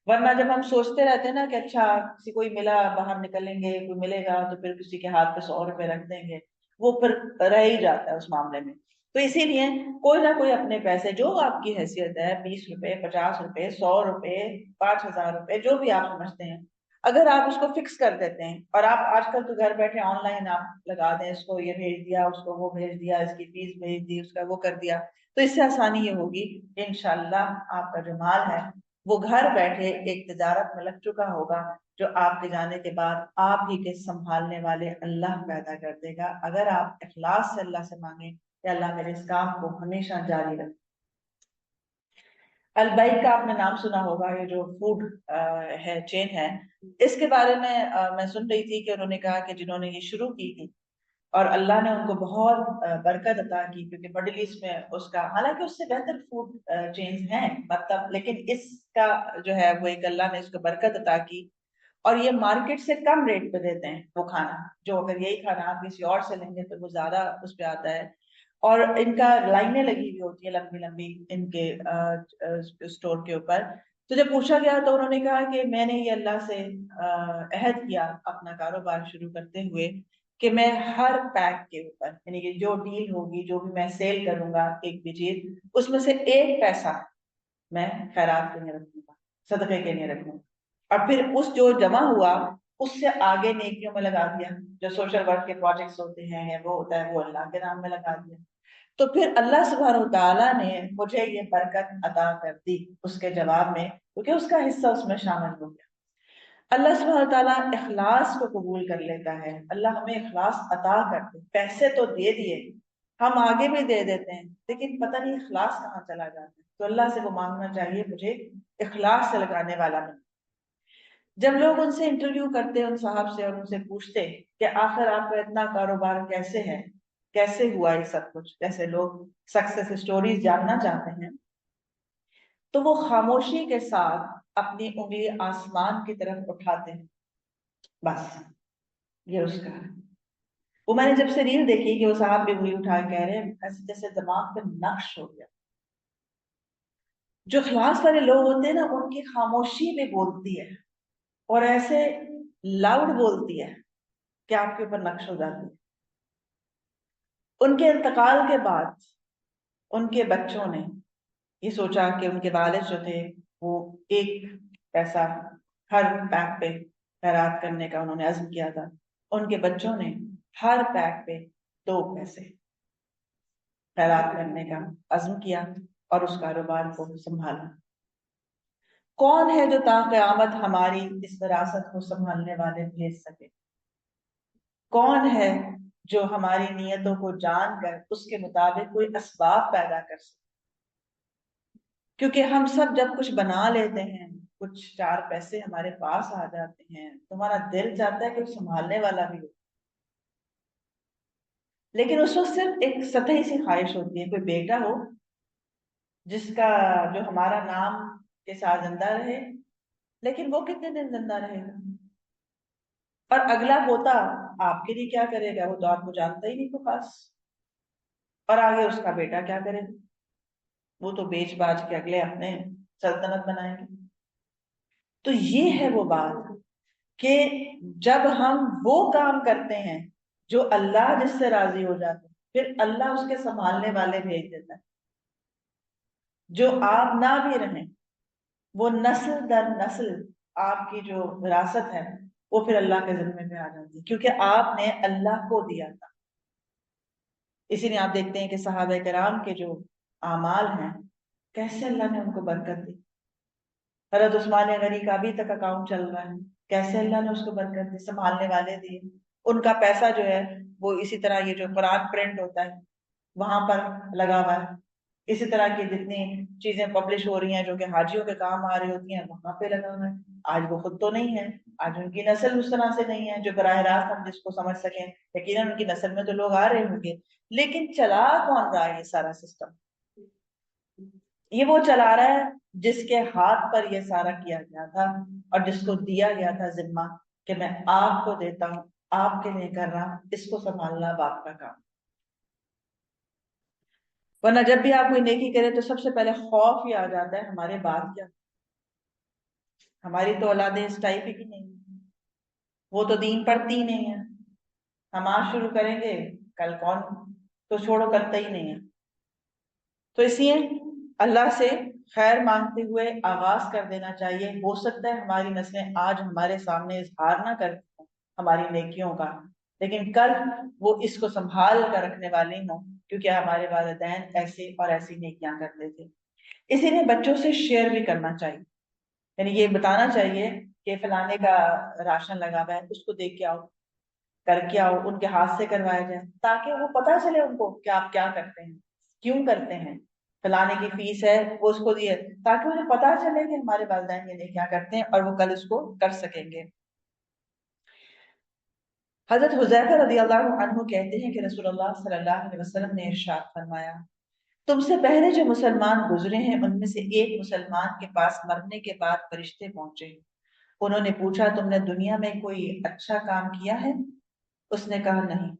ورنہ جب ہم سوچتے رہتے ہیں نا کہ اچھا کسی کوئی ملا باہر نکلیں گے، کوئی ملے گا تو پھر کسی کے ہاتھ پہ 100 روپے رکھ دیں گے، وہ پھر رہ ہی جاتا ہے اس معاملے میں. تو اسی لیے کوئی نہ کوئی اپنے پیسے جو آپ کی حیثیت ہے، 20 روپے، 50 روپے، 100 روپے، 5,000 روپے، جو بھی آپ سمجھتے ہیں، اگر آپ اس کو فکس کر دیتے ہیں اور آپ آج کل تو گھر بیٹھے آن لائن آپ لگا دیں، اس کو یہ بھیج دیا، اس کو وہ بھیج دیا، اس کی فیس بھیج دی، اس کا وہ کر دیا، تو اس سے آسانی یہ ہوگی کہ انشاءاللہ آپ کا جو مال ہے وہ گھر بیٹھے ایک تجارت میں لگ چکا ہوگا، جو آپ کے جانے کے بعد آپ ہی کے سنبھالنے والے اللہ پیدا کر دے گا، اگر آپ اخلاص سے اللہ سے مانگیں کہ اللہ میرے اس کام کو ہمیشہ جاری رکھے. البیک کا آپ نے نام سنا ہوگا، یہ جو فوڈ ہے، چین ہے. اس کے بارے میں میں سن رہی تھی کہ انہوں نے کہا کہ جنہوں نے یہ شروع کی تھی اور اللہ نے ان کو بہت برکت عطا کی، کیونکہ مڈل ایسٹ میں اس کا حالانکہ اس سے بہتر فوڈ چینز ہیں مطلب، لیکن اس کا جو ہے وہ ایک اللہ نے اس کو برکت عطا کی اور یہ مارکیٹ سے کم ریٹ پہ دیتے ہیں وہ کھانا، جو اگر یہی کھانا آپ کسی اور سے لیں گے تو وہ زیادہ اس پہ آتا ہے. اور ان کا لائنیں لگی ہوئی ہوتی ہیں لمبی لمبی ان کے اسٹور کے اوپر. تو جب پوچھا گیا تو انہوں نے کہا کہ میں نے یہ اللہ سے عہد کیا اپنا کاروبار شروع کرتے ہوئے کہ میں ہر پیک کے اوپر یعنی کہ جو ڈیل ہوگی، جو بھی میں سیل کروں گا ایک بھی چیز، اس میں سے 1 پیسہ میں خیرات کے لیے رکھوں گا، صدقے کے لیے رکھوں گا. اور پھر اس جو جمع ہوا اس سے آگے نیکیوں میں لگا دیا، جو سوشل ورک کے پروجیکٹس ہوتے ہیں وہ ہوتا ہے وہ اللہ کے نام میں لگا دیا. تو پھر اللہ سبحانہ وتعالیٰ نے مجھے یہ برکت عطا کر دی اس کے جواب میں، کیونکہ اس کا حصہ اس میں شامل ہو گیا. اللہ سبحانہ وتعالیٰ اخلاص کو قبول کر لیتا ہے. اللہ ہمیں اخلاص عطا کرتے، پیسے تو دے دیے، ہم آگے بھی دے دیتے ہیں، لیکن پتہ نہیں اخلاص کہاں چلا جاتا ہے. تو اللہ سے وہ مانگنا چاہیے مجھے اخلاص سے لگانے والا بنے. جب لوگ ان سے انٹرویو کرتے ان صاحب سے اور ان سے پوچھتے کہ آخر آپ کا اتنا کاروبار کیسے ہے، کیسے ہوا یہ سب کچھ، جیسے لوگ سکسیس سٹوریز جاننا چاہتے ہیں، تو وہ خاموشی کے ساتھ اپنی انگلی آسمان کی طرف اٹھاتے ہیں. بس یہ اس کا ہے. وہ میں نے جب سے ریل دیکھی کہ وہ صاحب بھی انگلی اٹھا کے کہہ رہے ہیں، ایسے جیسے دماغ پہ نقش ہو گیا. جو اخلاص والے لوگ ہوتے ہیں نا ان کی خاموشی بھی بولتی ہے اور ایسے لاؤڈ بولتی ہے کہ آپ کے اوپر نقش ہو جاتی ہے. ان کے انتقال کے بعد ان کے بچوں نے یہ سوچا کہ ان کے والد جو تھے وہ 1 پیسہ ہر پیک پہ خیرات کرنے کا انہوں نے عزم کیا تھا. ان کے بچوں نے ہر پیک پہ 2 پیسے خیرات کرنے کا عزم کیا اور اس کاروبار کو سنبھالا. کون ہے جو تا قیامت ہماری اس وراثت کو سنبھالنے والے بھیج سکے؟ کون ہے جو ہماری نیتوں کو جان کر اس کے مطابق کوئی اسباب پیدا کر سکے؟ کیونکہ ہم سب جب کچھ بنا لیتے ہیں، کچھ 4 پیسے ہمارے پاس آ جاتے ہیں، تمہارا دل چاہتا ہے کہ سنبھالنے والا بھی ہو، لیکن اس وقت صرف ایک سطحی سی خواہش ہوتی ہے، کوئی بیٹا ہو جس کا جو ہمارا نام کے ساتھ زندہ رہے، لیکن وہ کتنے دن زندہ رہے گا؟ اور اگلا پوتا آپ کے لیے کیا کرے گا؟ وہ تو آپ کو جانتا ہی نہیں کو خاص. اور آگے اس کا بیٹا کیا کرے گا؟ وہ تو بیچ باچ کے اگلے اپنے سلطنت بنائیں گے. تو یہ ہے وہ بات کہ جب ہم وہ کام کرتے ہیں جو اللہ جس سے راضی ہو جاتے ہیں، پھر اللہ اس کے سنبھالنے والے بھیج دیتا ہے. جو آپ نہ بھی رہیں وہ نسل در نسل آپ کی جو وراثت ہے وہ پھر اللہ کے ذمے پہ آ جاتی ہے، کیونکہ آپ نے اللہ کو دیا تھا. اسی لیے آپ دیکھتے ہیں کہ صحابہ کرام کے جو اعمال ہیں کیسے اللہ نے ان کو برکت دی. حضرت عثمان غنی کا ابھی تک اکاؤنٹ چل رہا ہے، کیسے اللہ نے اس کو برکت دی، سنبھالنے والے دیے، ان کا پیسہ جو ہے وہ اسی طرح یہ جو قرآن پرنٹ ہوتا ہے وہاں پر لگا ہوا ہے، اسی طرح کی جتنی چیزیں پبلش ہو رہی ہیں جو کہ حاجیوں کے کام آ رہی ہوتی ہیں وہاں پہ لگا ہوا ہے۔ آج وہ خود تو نہیں ہے، آج ان کی نسل اس طرح سے نہیں ہے جو براہ راست ہم جس کو سمجھ سکیں، یقیناً ان کی نسل میں تو لوگ آ رہے ہوں گے، لیکن چلا کون رہا ہے یہ سارا سسٹم؟ یہ وہ چلا رہا ہے جس کے ہاتھ پر یہ سارا کیا گیا تھا اور جس کو دیا گیا تھا ذمہ کہ میں آپ کو دیتا ہوں، آپ کے لیے کر رہا ہوں، اس کو سنبھالنا باپ کا کام۔ ورنہ جب بھی آپ کوئی نیکی کرے تو سب سے پہلے خوف ہی آ جاتا ہے ہمارے بعد کیا، ہماری تو اولادیں اس ٹائپ کی نہیں ہیں، وہ تو دین پڑھتی ہی نہیں ہے، ہم آج شروع کریں گے کل کون تو چھوڑو کرتا ہی نہیں ہے۔ تو اس لیے اللہ سے خیر مانگتے ہوئے آغاز کر دینا چاہیے۔ ہو سکتا ہے ہماری نسلیں آج ہمارے سامنے اظہار نہ کرتی ہوں ہماری نیکیوں کا، لیکن کل وہ اس کو سنبھال کر رکھنے والے ہوں، کیونکہ ہمارے والدین ایسے اور ایسی نیکیاں کرتے تھے۔ اسی لیے بچوں سے شیئر بھی کرنا چاہیے، یعنی یہ بتانا چاہیے کہ فلانے کا راشن لگا ہوا ہے، اس کو دیکھ کے آؤ، کر کے آؤ، ان کے ہاتھ سے کروایا جائے تاکہ وہ پتہ چلے ان کو کہ آپ کیا کرتے ہیں، کیوں کرتے ہیں۔ فلانے کی فیس ہے وہ اس کو دیے تاکہ انہیں پتا چلے کہ ہمارے والدین یہ کیا کرتے ہیں اور وہ کل اس کو کر سکیں گے۔ حضرت حذیفہ رضی اللہ عنہ کہتے ہیں کہ رسول اللہ صلی اللہ علیہ وسلم نے ارشاد فرمایا، تم سے پہلے جو مسلمان گزرے ہیں ان میں سے ایک مسلمان کے پاس مرنے کے بعد فرشتے پہنچے، انہوں نے پوچھا تم نے دنیا میں کوئی اچھا کام کیا ہے؟ اس نے کہا نہیں۔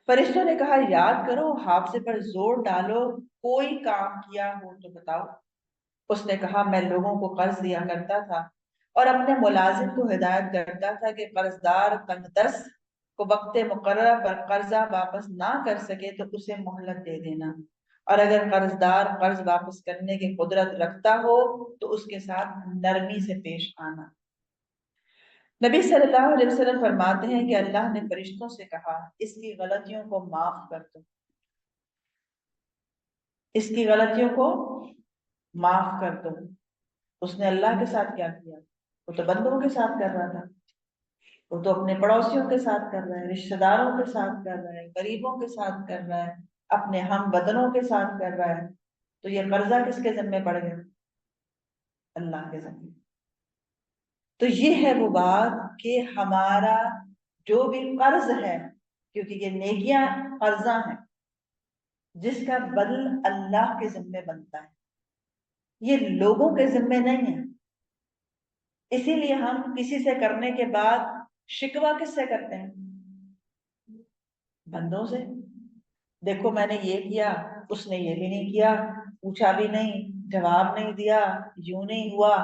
فرشتوں نے کہا یاد کرو، حافظے پر زور ڈالو، کوئی کام کیا ہو تو بتاؤ۔ اس نے کہا میں لوگوں کو قرض دیا کرتا تھا اور اپنے ملازم کو ہدایت کرتا تھا کہ قرض دار تنگ دست کو وقت مقررہ پر قرضہ واپس نہ کر سکے تو اسے مہلت دے دینا، اور اگر قرض دار قرض واپس کرنے کی قدرت رکھتا ہو تو اس کے ساتھ نرمی سے پیش آنا۔ نبی صلی اللہ علیہ وسلم فرماتے ہیں کہ اللہ نے فرشتوں سے کہا اس کی غلطیوں کو معاف کر دو، اس کی غلطیوں کو معاف کر دو۔ اس نے اللہ کے ساتھ کیا کیا؟ وہ تو بندوں کے ساتھ کر رہا تھا، وہ تو اپنے پڑوسیوں کے ساتھ کر رہا ہے، رشتہ داروں کے ساتھ کر رہا ہے، غریبوں کے ساتھ کر رہا ہے، اپنے ہم بدنوں کے ساتھ کر رہا ہے، تو یہ قرضہ کس کے ذمہ پڑ گیا؟ اللہ کے ذمہ۔ تو یہ ہے وہ بات کہ ہمارا جو بھی قرض ہے، کیونکہ یہ نیکیاں قرضہ ہیں جس کا بدل اللہ کے ذمہ بنتا ہے، یہ لوگوں کے ذمہ نہیں ہے۔ اسی لیے ہم کسی سے کرنے کے بعد شکوہ کس سے کرتے ہیں؟ بندوں سے۔ دیکھو میں نے یہ کیا، اس نے یہ بھی نہیں کیا، پوچھا بھی نہیں، جواب نہیں دیا، یوں نہیں ہوا۔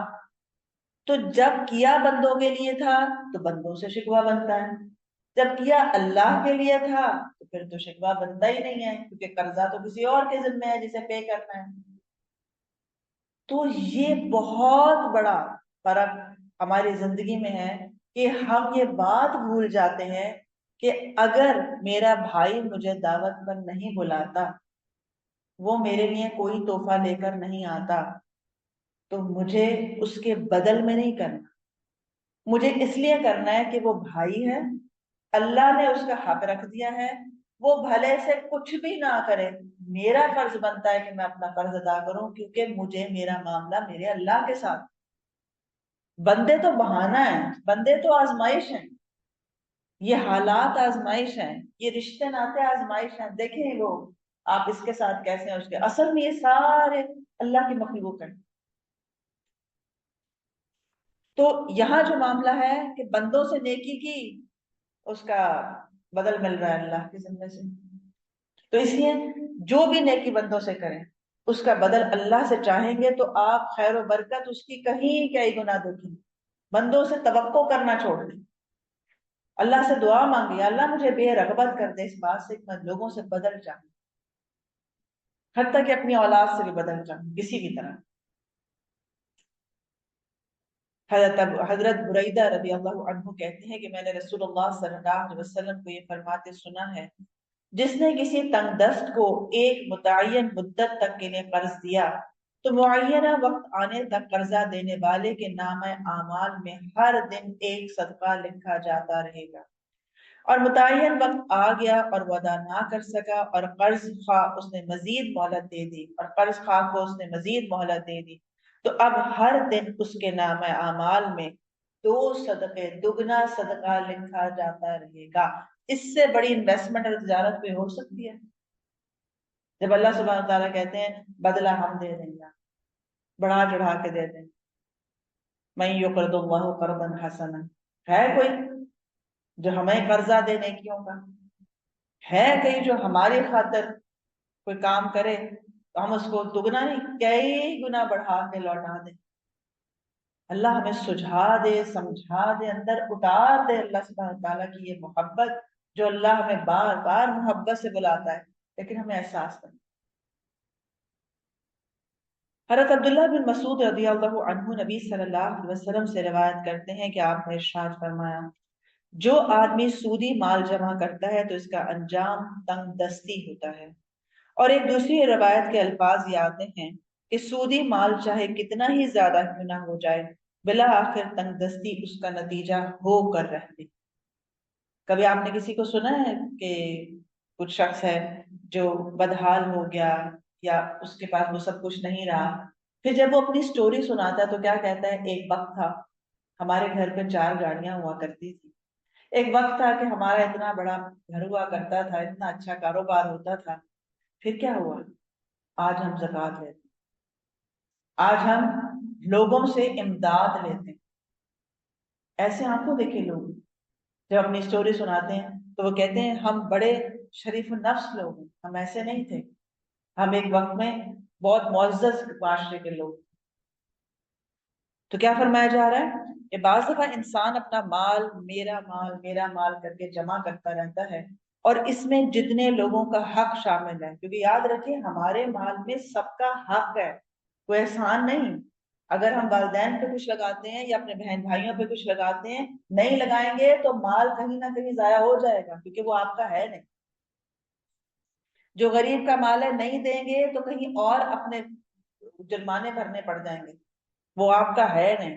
تو جب کیا بندوں کے لیے تھا تو بندوں سے شکوہ بنتا ہے، جب کیا اللہ کے لیے تھا تو پھر تو شکوہ بنتا ہی نہیں ہے، کیونکہ قرضہ تو کسی اور کے ذمہ ہے جسے پے کرنا ہے۔ تو یہ بہت بڑا فرق ہماری زندگی میں ہے کہ ہم یہ بات بھول جاتے ہیں کہ اگر میرا بھائی مجھے دعوت پر نہیں بلاتا، وہ میرے لیے کوئی تحفہ لے کر نہیں آتا، تو مجھے اس کے بدل میں نہیں کرنا، مجھے اس لیے کرنا ہے کہ وہ بھائی ہے، اللہ نے اس کا حق رکھ دیا ہے، وہ بھلے سے کچھ بھی نہ کرے، میرا فرض بنتا ہے کہ میں اپنا فرض ادا کروں، کیونکہ مجھے میرا معاملہ میرے اللہ کے ساتھ۔ بندے تو بہانہ ہیں، بندے تو آزمائش ہیں، یہ حالات آزمائش ہیں، یہ رشتے ناتے آزمائش ہیں۔ دیکھیں لوگ آپ اس کے ساتھ کیسے ہیں، اس کے اصل میں یہ سارے اللہ کی مخلوق ہیں۔ تو یہاں جو معاملہ ہے کہ بندوں سے نیکی کی، اس کا بدل مل رہا ہے اللہ کے ذمہ سے۔ تو اس لیے جو بھی نیکی بندوں سے کریں اس کا بدل اللہ سے چاہیں گے تو آپ خیر و برکت اس کی کہیں کیا ہی گنا دیکھیں، بندوں سے توقع کرنا چھوڑ دیں، اللہ سے دعا مانگے اللہ مجھے بے رغبت کر دے اس بات سے کہ میں لوگوں سے بدل جاؤں، حتیٰ کہ اپنی اولاد سے بھی بدل جاؤں کسی بھی طرح۔ حضرت بریدہ رضی اللہ عنہ کہتے ہیں کہ میں نے رسول اللہ صلی اللہ علیہ وسلم کو یہ فرماتے سنا ہے، جس نے کسی تنگ دست کو ایک متعین مدت تک کے لیے قرض دیا تو معینہ وقت آنے تک قرضہ دینے والے کے نام اعمال میں ہر دن ایک صدقہ لکھا جاتا رہے گا، اور متعین وقت آ گیا اور وہ ادا نہ کر سکا اور قرض خواہ اس نے مزید مہلت دے دی، اور قرض خواہ کو اس نے مزید مہلت دے دی، تو اب ہر دن اس کے نام اعمال میں 2 صدقے، دگنا صدقہ لکھا جاتا رہے گا۔ اس سے بڑی انویسٹمنٹ اور تجارت کوئی ہو سکتی ہے؟ جب اللہ سبحانہ تعالیٰ کہتے ہیں بدلہ ہم دے دیں گے، بڑھا چڑھا کے دے دیں، من یقرض اللہ قرضا حسنا، ہے کوئی جو ہمیں قرضہ دے نیکیوں کا؟ ہے کہیں جو ہماری خاطر کوئی کام کرے تو ہم اس کو دگنا نہیں کئی گنا بڑھا کے لوٹا دیں؟ اللہ ہمیں سجھا دے، سمجھا دے، اندر اتار دے اللہ سبحانہ تعالیٰ کی یہ محبت، جو اللہ ہمیں بار بار محبت سے بلاتا ہے لیکن ہمیں احساس نہیں۔ حضرت عبداللہ بن مسعود رضی اللہ عنہ نبی صلی اللہ علیہ وسلم سے روایت کرتے ہیں کہ آپ نے ارشاد فرمایا، جو آدمی سودی مال جمع کرتا ہے تو اس کا انجام تنگ دستی ہوتا ہے۔ اور ایک دوسری روایت کے الفاظ یہ آتے ہیں کہ سودی مال چاہے کتنا ہی زیادہ کیوں نہ ہو جائے، بلا آخر تنگ دستی اس کا نتیجہ ہو کر رہتی۔ کبھی آپ نے کسی کو سنا ہے کہ کچھ شخص ہے جو بدحال ہو گیا یا اس کے پاس وہ سب کچھ نہیں رہا، پھر جب وہ اپنی سٹوری سناتا ہے تو کیا کہتا ہے، ایک وقت تھا ہمارے گھر پہ 4 گاڑیاں ہوا کرتی تھی، ایک وقت تھا کہ ہمارا اتنا بڑا گھر ہوا کرتا تھا، اتنا اچھا کاروبار ہوتا تھا، پھر کیا ہوا، آج ہم زکوٰۃ لیتے ہیں، آج ہم لوگوں سے امداد لیتے ہیں۔ ایسے آنکھوں دیکھے لوگ جب اپنی سٹوری سناتے ہیں تو وہ کہتے ہیں ہم بڑے شریف النفس لوگ ہیں، ہم ایسے نہیں تھے، ہم ایک وقت میں بہت معزز معاشرے کے لوگ۔ تو کیا فرمایا جا رہا ہے کہ بعض دفعہ انسان اپنا مال، میرا مال کر کے جمع کرتا رہتا ہے، اور اس میں جتنے لوگوں کا حق شامل ہے، کیونکہ یاد رکھیں ہمارے مال میں سب کا حق ہے، کوئی احسان نہیں۔ اگر ہم والدین پہ کچھ لگاتے ہیں یا اپنے بہن بھائیوں پہ کچھ لگاتے ہیں، نہیں لگائیں گے تو مال کہیں نہ کہیں ضائع ہو جائے گا، کیونکہ وہ آپ کا ہے نہیں۔ جو غریب کا مال ہے نہیں دیں گے تو کہیں اور اپنے جرمانے بھرنے پڑ جائیں گے، وہ آپ کا ہے نہیں۔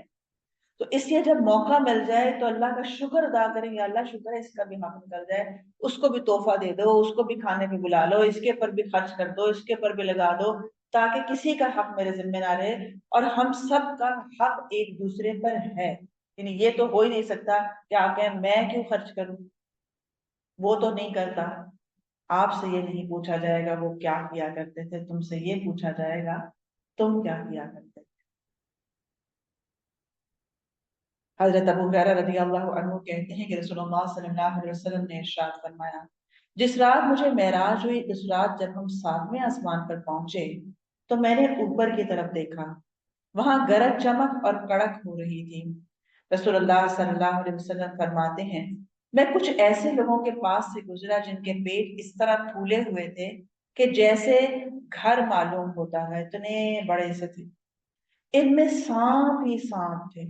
تو اس لیے جب موقع مل جائے تو اللہ کا شکر ادا کریں گے، اللہ شکر ہے اس کا بھی حق نکل جائے، اس کو بھی تحفہ دے دو، اس کو بھی کھانے پہ بلا لو، اس کے پر بھی خرچ کر دو، اس کے پر بھی لگا دو، تاکہ کسی کا حق میرے ذمہ نہ رہے، اور ہم سب کا حق ایک دوسرے پر ہے۔ یعنی یہ تو ہو ہی نہیں سکتا کہ آپ کہیں میں کیوں خرچ کروں، وہ تو نہیں کرتا۔ آپ سے یہ نہیں پوچھا جائے گا وہ کیا کیا کرتے تھے، تم سے یہ پوچھا جائے گا تم کیا کیا کرتے تھے۔ حضرت ابو ہریرہ رضی اللہ عنہ کہتے ہیں کہ رسول اللہ صلی اللہ علیہ وسلم نے ارشاد فرمایا، جس رات مجھے معراج ہوئی اس رات جب ہم 7ویں آسمان پر پہنچے تو میں نے اوپر کی طرف دیکھا، وہاں گرج چمک اور کڑک ہو رہی تھی۔ رسول اللہ صلی اللہ علیہ وسلم فرماتے ہیں، میں کچھ ایسے لوگوں کے پاس سے گزرا جن کے پیٹ اس طرح پھولے ہوئے تھے کہ جیسے گھر معلوم ہوتا ہے، اتنے بڑے سے تھے، ان میں سانپ ہی سانپ تھے،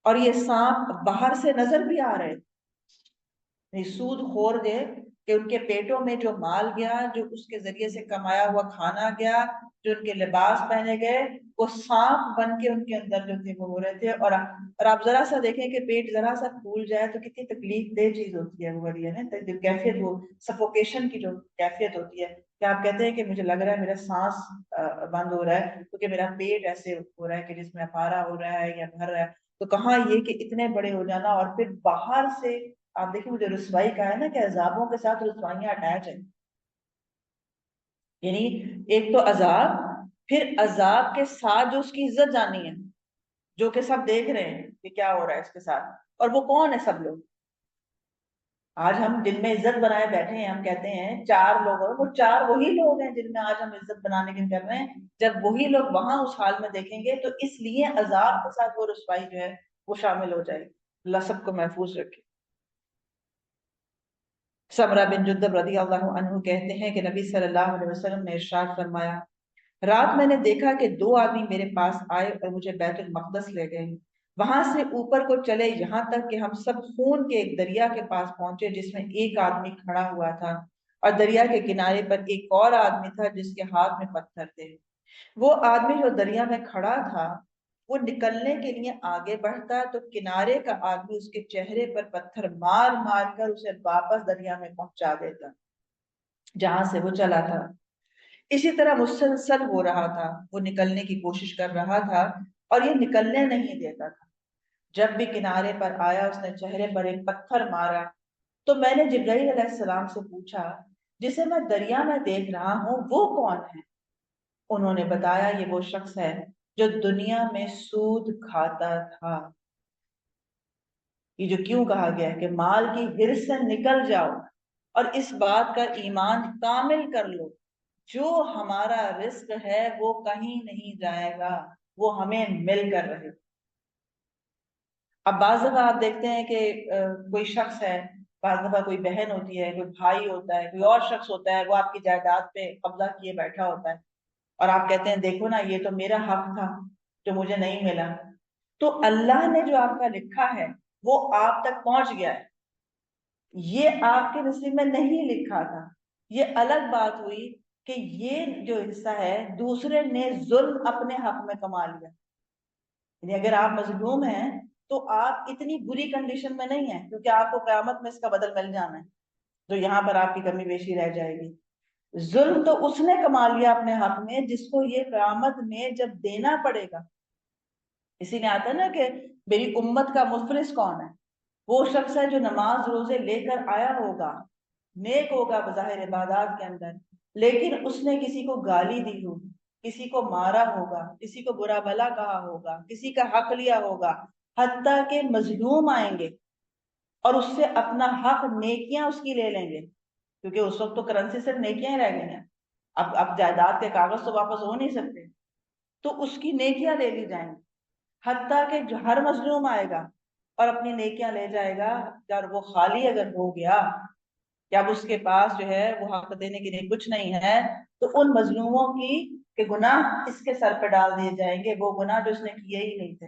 اور یہ سانپ باہر سے نظر بھی آ رہے تھے، سود خور گئے کہ ان کے پیٹوں میں جو مال گیا، جو اس کے ذریعے سے کمایا ہوا کھانا گیا، جو ان کے لباس پہنے گئے، وہ سانپ بن کے ان کے اندر جو تھے وہ ہو رہے تھے۔ اور آپ ذرا سا دیکھیں کہ پیٹ ذرا سا پھول جائے تو کتنی تکلیف دہ چیز ہوتی ہے، وہ بڑی ہے نا کیفیت، وہ سفوکیشن کی جو کیفیت ہوتی ہے کہ آپ کہتے ہیں کہ مجھے لگ رہا ہے میرا سانس بند ہو رہا ہے کیونکہ میرا پیٹ ایسے ہو رہا ہے کہ جس میں اپارا ہو رہا ہے یا بھر رہا ہے۔ تو کہاں یہ کہ اتنے بڑے ہو جانا، اور پھر باہر سے آپ دیکھیں مجھے رسوائی کا ہے نا کہ عذابوں کے ساتھ رسوائیاں اٹیچ ہیں، یعنی ایک تو عذاب، پھر عذاب کے ساتھ جو اس کی عزت جانی ہے، جو کہ سب دیکھ رہے ہیں کہ کیا ہو رہا ہے اس کے ساتھ، اور وہ کون ہے سب لوگ؟ آج ہم جن میں عزت بنائے بیٹھے ہیں، ہم کہتے ہیں 4 لوگ، اور وہ 4 وہی لوگ ہیں جن میں آج ہم عزت بنانے کی کر رہے ہیں، جب وہی لوگ وہاں اس حال میں دیکھیں گے تو اس لیے عذاب کے ساتھ وہ رسوائی جو ہے وہ شامل ہو جائے گی۔ اللہ سب کو محفوظ رکھے۔ سمرہ بن جندب رضی اللہ عنہ کہتے ہیں کہ نبی صلی اللہ علیہ وسلم نے ارشاد فرمایا، رات میں نے دیکھا کہ 2 آدمی میرے پاس آئے اور مجھے بیت المقدس لے گئے، وہاں سے اوپر کو چلے یہاں تک کہ ہم سب خون کے ایک دریا کے پاس پہنچے جس میں ایک آدمی کھڑا ہوا تھا، اور دریا کے کنارے پر ایک اور آدمی تھا جس کے ہاتھ میں پتھر تھے۔ وہ آدمی جو دریا میں کھڑا تھا وہ نکلنے کے لیے آگے بڑھتا تو کنارے کا آدمی اس کے چہرے پر پتھر مار مار کر اسے واپس دریا میں پہنچا دیتا جہاں سے وہ چلا تھا۔ اسی طرح مسلسل ہو رہا تھا، وہ نکلنے کی کوشش کر رہا تھا اور یہ نکلنے نہیں دیتا تھا۔ جب بھی کنارے پر آیا اس نے چہرے پر ایک پتھر مارا تو میں نے جبرائیل علیہ السلام سے پوچھا جسے میں دریا میں دیکھ رہا ہوں وہ کون ہے؟ انہوں نے بتایا یہ وہ شخص ہے جو دنیا میں سود کھاتا تھا۔ یہ جو کیوں کہا گیا ہے کہ مال کی ہرس سے نکل جاؤ اور اس بات کا ایمان کامل کر لو، جو ہمارا رزق ہے وہ کہیں نہیں جائے گا، وہ ہمیں مل کر رہے۔ اب بعض دفعہ آپ دیکھتے ہیں کہ کوئی شخص ہے، بعض دفعہ کوئی بہن ہوتی ہے، کوئی بھائی ہوتا ہے، کوئی اور شخص ہوتا ہے، وہ آپ کی جائیداد پہ قبضہ کیے بیٹھا ہوتا ہے اور آپ کہتے ہیں دیکھو نا یہ تو میرا حق تھا جو مجھے نہیں ملا۔ تو اللہ نے جو آپ کا لکھا ہے وہ آپ تک پہنچ گیا ہے، یہ آپ کے نصیب میں نہیں لکھا تھا۔ یہ الگ بات ہوئی کہ یہ جو حصہ ہے دوسرے نے ظلم اپنے حق میں کما لیا۔ یعنی اگر آپ مظلوم ہیں تو آپ اتنی بری کنڈیشن میں نہیں ہیں، کیونکہ آپ کو قیامت میں اس کا بدل مل جانا ہے، تو یہاں پر آپ کی کمی بیشی رہ جائے گی۔ ظلم تو اس نے کما لیا اپنے حق میں جس کو یہ قیامت میں جب دینا پڑے گا۔ اسی نے آتا نا کہ میری امت کا مفلس کون ہے؟ وہ شخص ہے جو نماز روزے لے کر آیا ہوگا، نیک ہوگا بظاہر عبادات کے اندر، لیکن اس نے کسی کو گالی دی ہوگی، کسی کو مارا ہوگا، کسی کو برا بھلا کہا ہوگا، کسی کا حق لیا ہوگا، حتیٰ کہ مظلوم آئیں گے اور اس سے اپنا حق نیکیاں اس کی لے لیں گے، کیونکہ اس وقت تو کرنسی صرف نیکیاں ہی رہ گئی ہیں، اب جائیداد کے کاغذ تو واپس ہو نہیں سکتے، تو اس کی نیکیاں لے لی جائیں گی۔ حتیٰ کہ جو ہر مظلوم آئے گا اور اپنی نیکیاں لے جائے گا، اور وہ خالی اگر ہو گیا یا اب اس کے پاس جو ہے وہ حق دینے کے لیے کچھ نہیں ہے، تو ان مظلوموں کی کہ گناہ اس کے سر پہ ڈال دیے جائیں گے، وہ گناہ جو اس نے کیے ہی نہیں تھے۔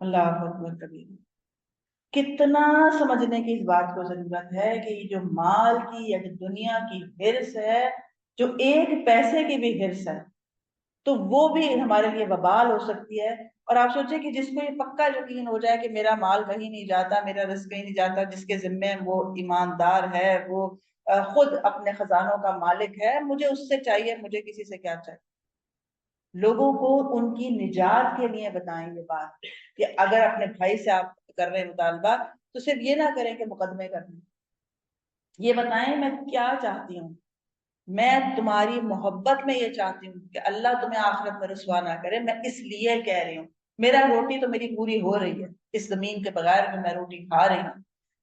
اللہ اکبر کبیر۔ کتنا سمجھنے کی اس بات کو ضرورت ہے کہ یہ جو مال کی یا دنیا کی ہرس ہے، جو ایک پیسے کی بھی ہرس ہے، تو وہ بھی ہمارے لیے وبال ہو سکتی ہے۔ اور آپ سوچیں کہ جس کو یہ پکا یقین ہو جائے کہ میرا مال کہیں نہیں جاتا، میرا رزق کہیں نہیں جاتا، جس کے ذمے وہ ایماندار ہے، وہ خود اپنے خزانوں کا مالک ہے، مجھے اس سے چاہیے، مجھے کسی سے کیا چاہیے۔ لوگوں کو ان کی نجات کے لیے بتائیں یہ بات کہ اگر اپنے بھائی سے آپ کر رہے ہیں مطالبہ تو صرف یہ نہ کریں کہ مقدمے کریں، یہ بتائیں میں کیا چاہتی ہوں، میں تمہاری محبت میں یہ چاہتی ہوں کہ اللہ تمہیں آخرت میں رسوا نہ کرے، میں اس لیے کہہ رہی ہوں، میرا روٹی تو میری پوری ہو رہی ہے، اس زمین کے بغیر میں روٹی کھا رہی ہوں،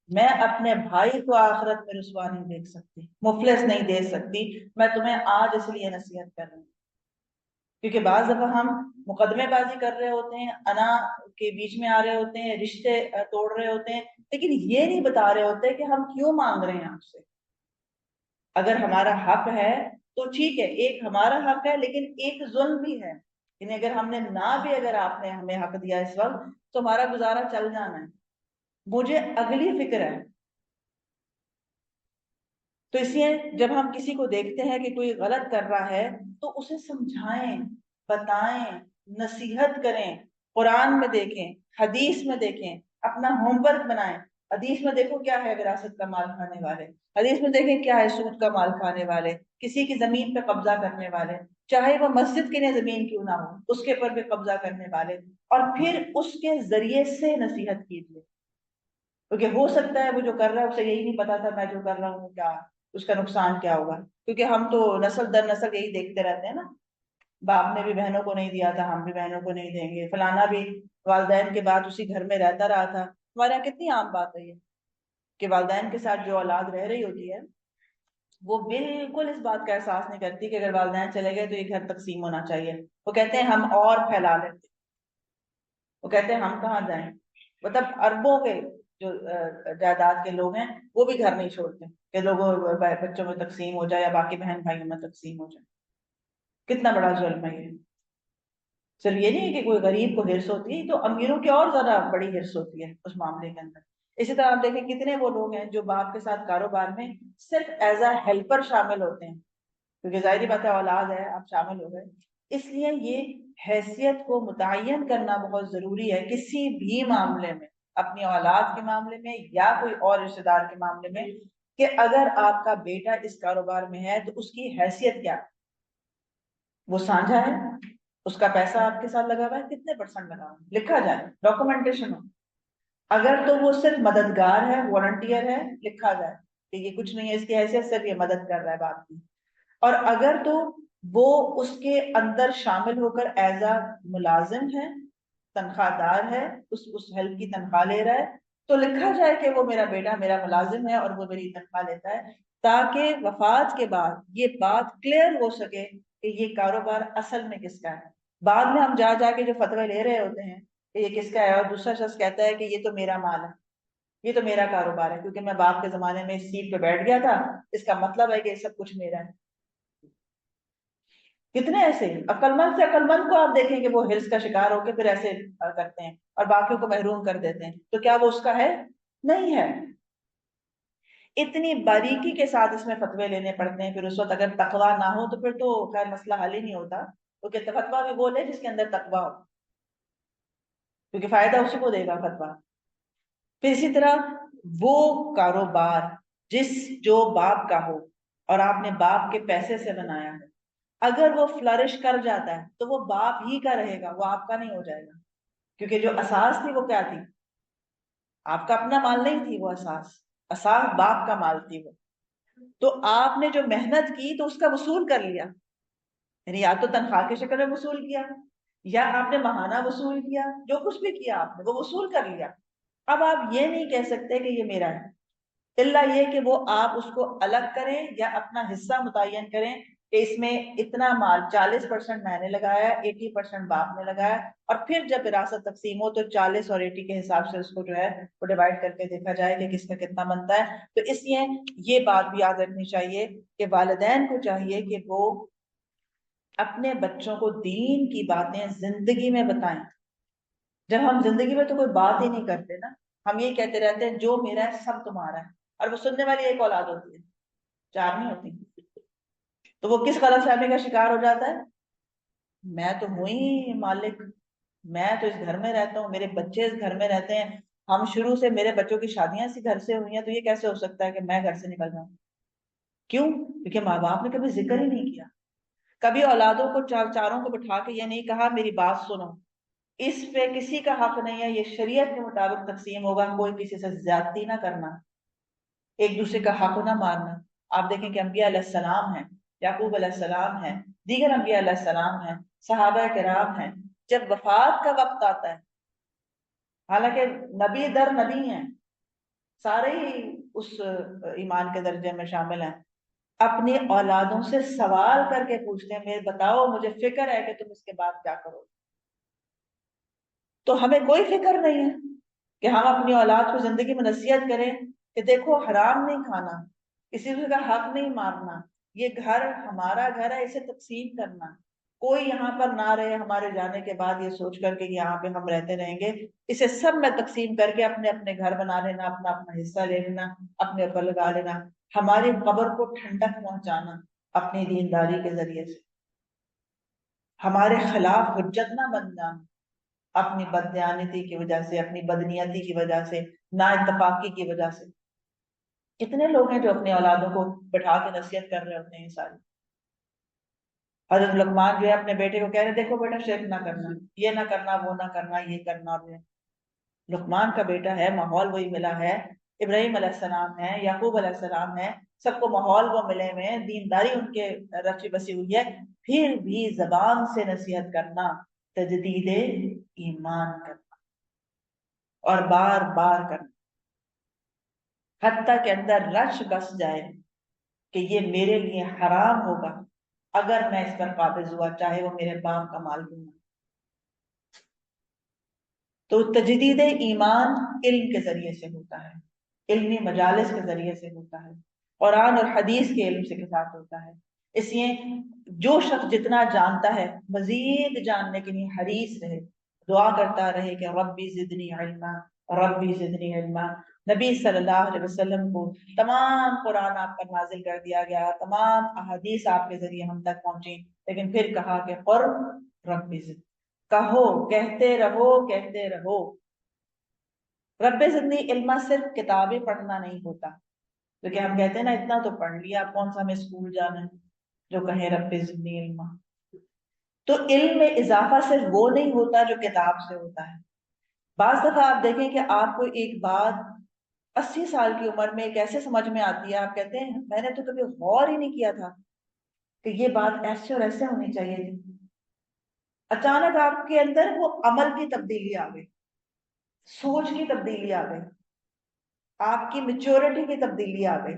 میں اپنے بھائی کو آخرت میں رسوا نہیں دیکھ سکتی، مفلس نہیں دے سکتی، میں تمہیں آج اس لیے نصیحت کر رہی ہوں۔ کیونکہ بعض دفعہ ہم مقدمے بازی کر رہے ہوتے ہیں، انا کے بیچ میں آ رہے ہوتے ہیں، رشتے توڑ رہے ہوتے ہیں، لیکن یہ نہیں بتا رہے ہوتے کہ ہم کیوں مانگ رہے ہیں آپ سے۔ اگر ہمارا حق ہے تو ٹھیک ہے، ایک ہمارا حق ہے لیکن ایک ظلم بھی ہے، یعنی اگر ہم نے نہ بھی اگر آپ نے ہمیں حق دیا اس وقت تو ہمارا گزارا چل جانا ہے، مجھے اگلی فکر ہے۔ تو اس لیے جب ہم کسی کو دیکھتے ہیں کہ کوئی غلط کر رہا ہے تو اسے سمجھائیں، بتائیں، نصیحت کریں، قرآن میں دیکھیں، حدیث میں دیکھیں، اپنا ہوم ورک بنائیں۔ حدیث میں دیکھو کیا ہے وراثت کا مال کھانے والے، حدیث میں دیکھیں کیا ہے سود کا مال کھانے والے، کسی کی زمین پہ قبضہ کرنے والے، چاہے وہ مسجد کے لیے زمین کیوں نہ ہو اس کے پر بھی قبضہ کرنے والے، اور پھر اس کے ذریعے سے نصیحت کیجیے، کیونکہ ہو سکتا ہے وہ جو کر رہا ہے اسے یہی نہیں پتا تھا میں جو کر رہا ہوں کیا اس کا نقصان کیا ہوگا، کیونکہ ہم تو نسل در نسل یہی دیکھتے رہتے ہیں نا، باپ نے بھی بہنوں کو نہیں دیا تھا ہم بھی بہنوں کو نہیں دیں گے، فلانا بھی والدین کے بعد اسی گھر میں رہتا رہا تھا۔ ہمارے یہاں کتنی عام بات ہے یہ کہ والدین کے ساتھ جو اولاد رہ رہی ہوتی ہے وہ بالکل اس بات کا احساس نہیں کرتی کہ اگر والدین چلے گئے تو یہ گھر تقسیم ہونا چاہیے، وہ کہتے ہیں ہم اور پھیلا لیتے، وہ کہتے ہیں ہم کہاں جائیں، مطلب اربوں کے جو جائیداد کے لوگ ہیں وہ بھی گھر نہیں چھوڑتے کہ لوگوں بچوں میں تقسیم ہو جائے یا باقی بہن بھائیوں میں تقسیم ہو جائے۔ کتنا بڑا ظلم ہے یہ۔ صرف یہ نہیں ہے کہ کوئی غریب کو ہرس ہوتی ہے، تو امیروں کی اور زیادہ بڑی ہرس ہوتی ہے اس معاملے کے اندر۔ اسی طرح آپ دیکھیں کتنے وہ لوگ ہیں جو باپ کے ساتھ کاروبار میں صرف ایز اے ہیلپر شامل ہوتے ہیں، کیونکہ ظاہری بات ہے اولاد ہے، آپ شامل ہو گئے. اس لیے یہ حیثیت کو متعین کرنا بہت ضروری ہے کسی بھی معاملے میں، اپنی اولاد کے معاملے میں یا کوئی اور رشتے دار کے معاملے میں، کہ اگر آپ کا بیٹا اس کاروبار میں ہے تو اس کی حیثیت کیا ہے. وہ سانجھا ہے، اس کا پیسہ آپ کے ساتھ لگا ہوا ہے، کتنے پرسنٹ لگا ہوا ہے لکھا جائے، ڈاکومنٹیشن ہو. اگر تو وہ صرف مددگار ہے، والنٹیئر ہے، لکھا جائے کہ یہ کچھ نہیں ہے، اس کی حیثیت صرف یہ مدد کر رہا ہے بات کی. اور اگر تو وہ اس کے اندر شامل ہو کر ایز اے ملازم ہے، تنخواہ دار ہے، اس ہیلپ کی تنخواہ لے رہا ہے، تو لکھا جائے کہ وہ میرا بیٹا میرا ملازم ہے اور وہ میری تنخواہ لیتا ہے، تاکہ وفات کے بعد یہ بات کلیئر ہو سکے کہ یہ کاروبار اصل میں کس کا ہے. بعد میں ہم جا کے جو فتوی لے رہے ہوتے ہیں کہ یہ کس کا ہے، اور دوسرا شخص کہتا ہے کہ یہ تو میرا مال ہے، یہ تو میرا کاروبار ہے کیونکہ میں باپ کے زمانے میں اس سیٹ پہ بیٹھ گیا تھا، اس کا مطلب ہے کہ یہ سب کچھ میرا ہے. کتنے ایسے عقل مند سے عقل مند کو آپ دیکھیں کہ وہ ہرس کا شکار ہو کے پھر ایسے کرتے ہیں اور باقیوں کو محروم کر دیتے ہیں. تو کیا وہ اس کا ہے؟ نہیں ہے. اتنی باریکی کے ساتھ اس میں فتوے لینے پڑتے ہیں. پھر اس وقت اگر تقوی نہ ہو تو پھر تو خیر مسئلہ حل ہی نہیں ہوتا، کیونکہ فتویٰ بھی بولے جس کے اندر تقوی ہو، کیونکہ فائدہ اسی کو دے گا فتویٰ. پھر اسی طرح وہ کاروبار جو باپ کا ہو اور آپ نے باپ کے پیسے سے بنایا ہے، اگر وہ فلرش کر جاتا ہے تو وہ باپ ہی کا رہے گا، وہ آپ کا نہیں ہو جائے گا. کیونکہ جو اساس تھی وہ کیا تھی؟ آپ کا اپنا مال نہیں تھی، وہ اساس باپ کا مال تھی. وہ تو آپ نے جو محنت کی تو اس کا وصول کر لیا، یعنی یا تو تنخواہ کی شکل میں وصول کیا یا آپ نے ماہانہ وصول کیا، جو کچھ بھی کیا آپ نے وہ وصول کر لیا. اب آپ یہ نہیں کہہ سکتے کہ یہ میرا ہے، اللہ یہ کہ وہ آپ اس کو الگ کریں یا اپنا حصہ متعین کریں کہ اس میں اتنا مال 40% میں نے لگایا، 80% باپ نے لگایا، اور پھر جب وراثت تقسیم ہو تو 40 اور 80 کے حساب سے اس کو جو ہے وہ ڈیوائڈ کر کے دیکھا جائے کہ کس کا کتنا بنتا ہے. تو اس لیے یہ بات بھی یاد رکھنی چاہیے کہ والدین کو چاہیے کہ وہ اپنے بچوں کو دین کی باتیں زندگی میں بتائیں. جب ہم زندگی میں تو کوئی بات ہی نہیں کرتے نا، ہم یہ کہتے رہتے ہیں جو میرا ہے سب تمہارا ہے، اور وہ سننے والی ایک اولاد ہوتی ہے، 4 نہیں ہوتی. تو وہ کس غلط فہمی کا شکار ہو جاتا ہے؟ میں تو ہوں ہی مالک، میں تو اس گھر میں رہتا ہوں، میرے بچے اس گھر میں رہتے ہیں، ہم شروع سے میرے بچوں کی شادیاں اسی گھر سے ہوئی ہیں، تو یہ کیسے ہو سکتا ہے کہ میں گھر سے نکل جاؤں؟ کیوں؟ کیونکہ ماں باپ نے کبھی ذکر ہی نہیں کیا، کبھی اولادوں کو چاروں کو بٹھا کے یہ نہیں کہا میری بات سنو، اس پہ کسی کا حق نہیں ہے، یہ شریعت کے مطابق تقسیم ہوگا، کوئی کسی سے زیادتی نہ کرنا، ایک دوسرے کا حق نہ مارنا. آپ دیکھیں کہ انبیاء علیہ السلام ہیں، یعقوب علیہ السلام ہیں، دیگر انبیاء علیہ السلام ہیں، صحابہ کرام ہیں، جب وفات کا وقت آتا ہے، حالانکہ نبی در نبی ہیں، سارے ہی اس ایمان کے درجے میں شامل ہیں، اپنی اولادوں سے سوال کر کے پوچھتے ہیں میرے بتاؤ مجھے فکر ہے کہ تم اس کے بعد کیا کرو. تو ہمیں کوئی فکر نہیں ہے کہ ہم اپنی اولاد کو زندگی میں نصیحت کریں کہ دیکھو حرام نہیں کھانا، کسی دوسرے کا حق نہیں مارنا، یہ گھر ہمارا گھر ہے، اسے تقسیم کرنا، کوئی یہاں پر نہ رہے ہمارے جانے کے بعد یہ سوچ کر کے یہاں پہ ہم رہتے رہیں گے، اسے سب میں تقسیم کر کے اپنے اپنے گھر بنا لینا، اپنا اپنا حصہ لے لینا، اپنے اوپر لگا لینا، ہماری قبر کو ٹھنڈک پہنچانا اپنی دینداری کے ذریعے سے، ہمارے خلاف حجت نہ بن جانا اپنی بددیانتی کی وجہ سے، اپنی بدنیتی کی وجہ سے، نا اتفاقی کی وجہ سے. کتنے لوگ ہیں جو اپنی اولادوں کو بٹھا کے نصیحت کر رہے ہوتے ہیں ساری. حضرت لقمان جو ہے اپنے بیٹے کو کہہ رہے دیکھو بیٹا شرک نہ کرنا، یہ نہ کرنا، وہ نہ کرنا، یہ کرنا. لقمان کا بیٹا ہے، ماحول وہی ملا ہے، ابراہیم علیہ السلام ہے، یعقوب علیہ السلام ہے، سب کو ماحول وہ ملے ہوئے ہیں، دینداری ان کے رچی بسی ہوئی ہے، پھر بھی زبان سے نصیحت کرنا تجدید ایمان کرنا اور بار بار کرنا، حتیٰ کہ اندر رچ بس جائے کہ یہ میرے لیے حرام ہوگا اگر میں اس پر قابض ہوا، چاہے وہ میرے باپ کا مال کیوں نہ. تو تجدید ایمان علم کے ذریعے سے ہوتا ہے، علمی مجالس کے ذریعے سے ہوتا ہے، قرآن اور حدیث کے علم سے کے ساتھ ہوتا ہے. اس لیے جو شخص جتنا جانتا ہے مزید جاننے کے لیے حریص رہے، دعا کرتا رہے کہ ربی زدنی علما، ربی زدنی علما. نبی صلی اللہ علیہ وسلم کو تمام قرآن آپ پر نازل کر دیا گیا، تمام احادیث آپ کے ذریعے ہم تک پہنچی، لیکن پھر کہا کہ قر رب زد، کہو، کہتے رہو، کہتے رہو۔ رب زدنی علما صرف کتابیں پڑھنا نہیں ہوتا، کیونکہ ہم کہتے ہیں نا اتنا تو پڑھ لیا، اب کون سا ہمیں اسکول جانا ہے جو کہیں رب زدنی علما۔ تو علم میں اضافہ صرف وہ نہیں ہوتا جو کتاب سے ہوتا ہے۔ بعض دفعہ آپ دیکھیں کہ آپ کو ایک بات 80 سال کی عمر میں کیسے سمجھ میں آتی ہے، آپ کہتے ہیں میں نے تو کبھی غور ہی نہیں کیا تھا کہ یہ بات ایسے اور ایسے ہونی چاہیے تھی۔ اچانک آپ کے اندر وہ عمل کی تبدیلی آ گئی، سوچ کی تبدیلی آ گئی، آپ کی میچورٹی کی تبدیلی آ گئی،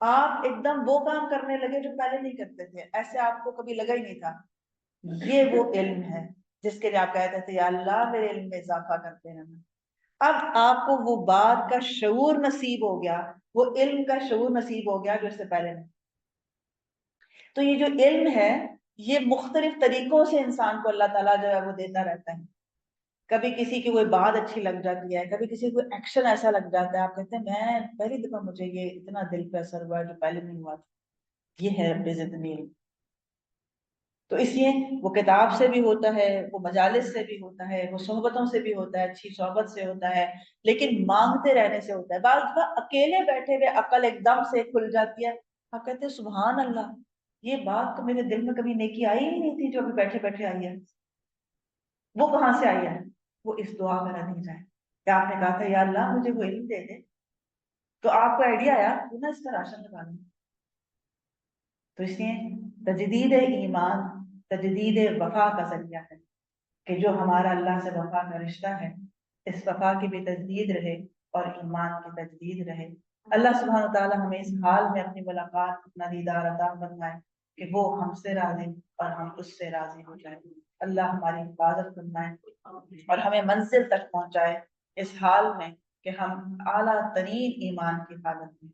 آپ ایک دم وہ کام کرنے لگے جو پہلے نہیں کرتے تھے، ایسے آپ کو کبھی لگا ہی نہیں تھا۔ یہ وہ علم ہے جس کے لیے آپ کہتے تھے یا اللہ میرے علم میں اضافہ کرتے رہنا۔ اب آپ کو وہ بات کا شعور نصیب ہو گیا، وہ علم کا شعور نصیب ہو گیا جو اس سے پہلے نہیں۔ تو یہ جو علم ہے یہ مختلف طریقوں سے انسان کو اللہ تعالیٰ جو ہے وہ دیتا رہتا ہے۔ کبھی کسی کی کوئی بات اچھی لگ جاتی ہے، کبھی کسی کو ایکشن ایسا لگ جاتا ہے، آپ کہتے ہیں میں پہلی دفعہ مجھے یہ اتنا دل پہ اثر ہوا ہے جو پہلے نہیں ہوا تھا۔ یہ ہے رب زدنی علم۔ تو اس لیے وہ کتاب سے بھی ہوتا ہے، وہ مجالس سے بھی ہوتا ہے، وہ صحبتوں سے بھی ہوتا ہے، اچھی صحبت سے ہوتا ہے، لیکن مانگتے رہنے سے ہوتا ہے۔ بعض دفعہ اکیلے بیٹھے ہوئے عقل ایک دم سے کھل جاتی ہے، آپ کہتے ہیں سبحان اللہ، یہ بات تو میرے دل میں کبھی نیکی آئی ہی نہیں تھی جو ابھی بیٹھے بیٹھے آئی ہے۔ وہ کہاں سے آئی ہے؟ وہ اس دعا کا نتیجہ ہے کہ آپ نے کہا تھا یا اللہ مجھے وہ علم دے دے، تو آپ کو آئیڈیا آیا تو نا اس کا راشن لگا لوں۔ تو اس لیے تجدید ایمان تجدید وفا کا ذریعہ ہے کہ جو ہمارا اللہ سے وفا کا رشتہ ہے اس وفا کی بھی تجدید رہے اور ایمان کی تجدید رہے۔ اللہ سبحانہ وتعالی ہمیں اس حال میں اپنی ملاقات، اپنا دیدار عطا فرمائے کہ وہ ہم سے راضی اور ہم اس سے راضی ہو جائیں۔ اللہ ہماری حفاظت فرمائے اور ہمیں منزل تک پہنچائے اس حال میں کہ ہم اعلیٰ ترین ایمان کی حالت میں۔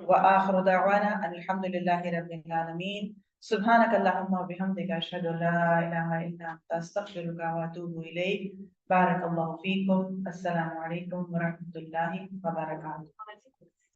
وآخر دعوانا ان الحمد للہ رب العالمین۔ سبحانک اللہم وبحمدک اشہد ان لا الہ الا انت استغفرک واتوب الیک۔ بارک اللہ فیکم۔ السلام علیکم ورحمۃ اللہ وبرکاتہ۔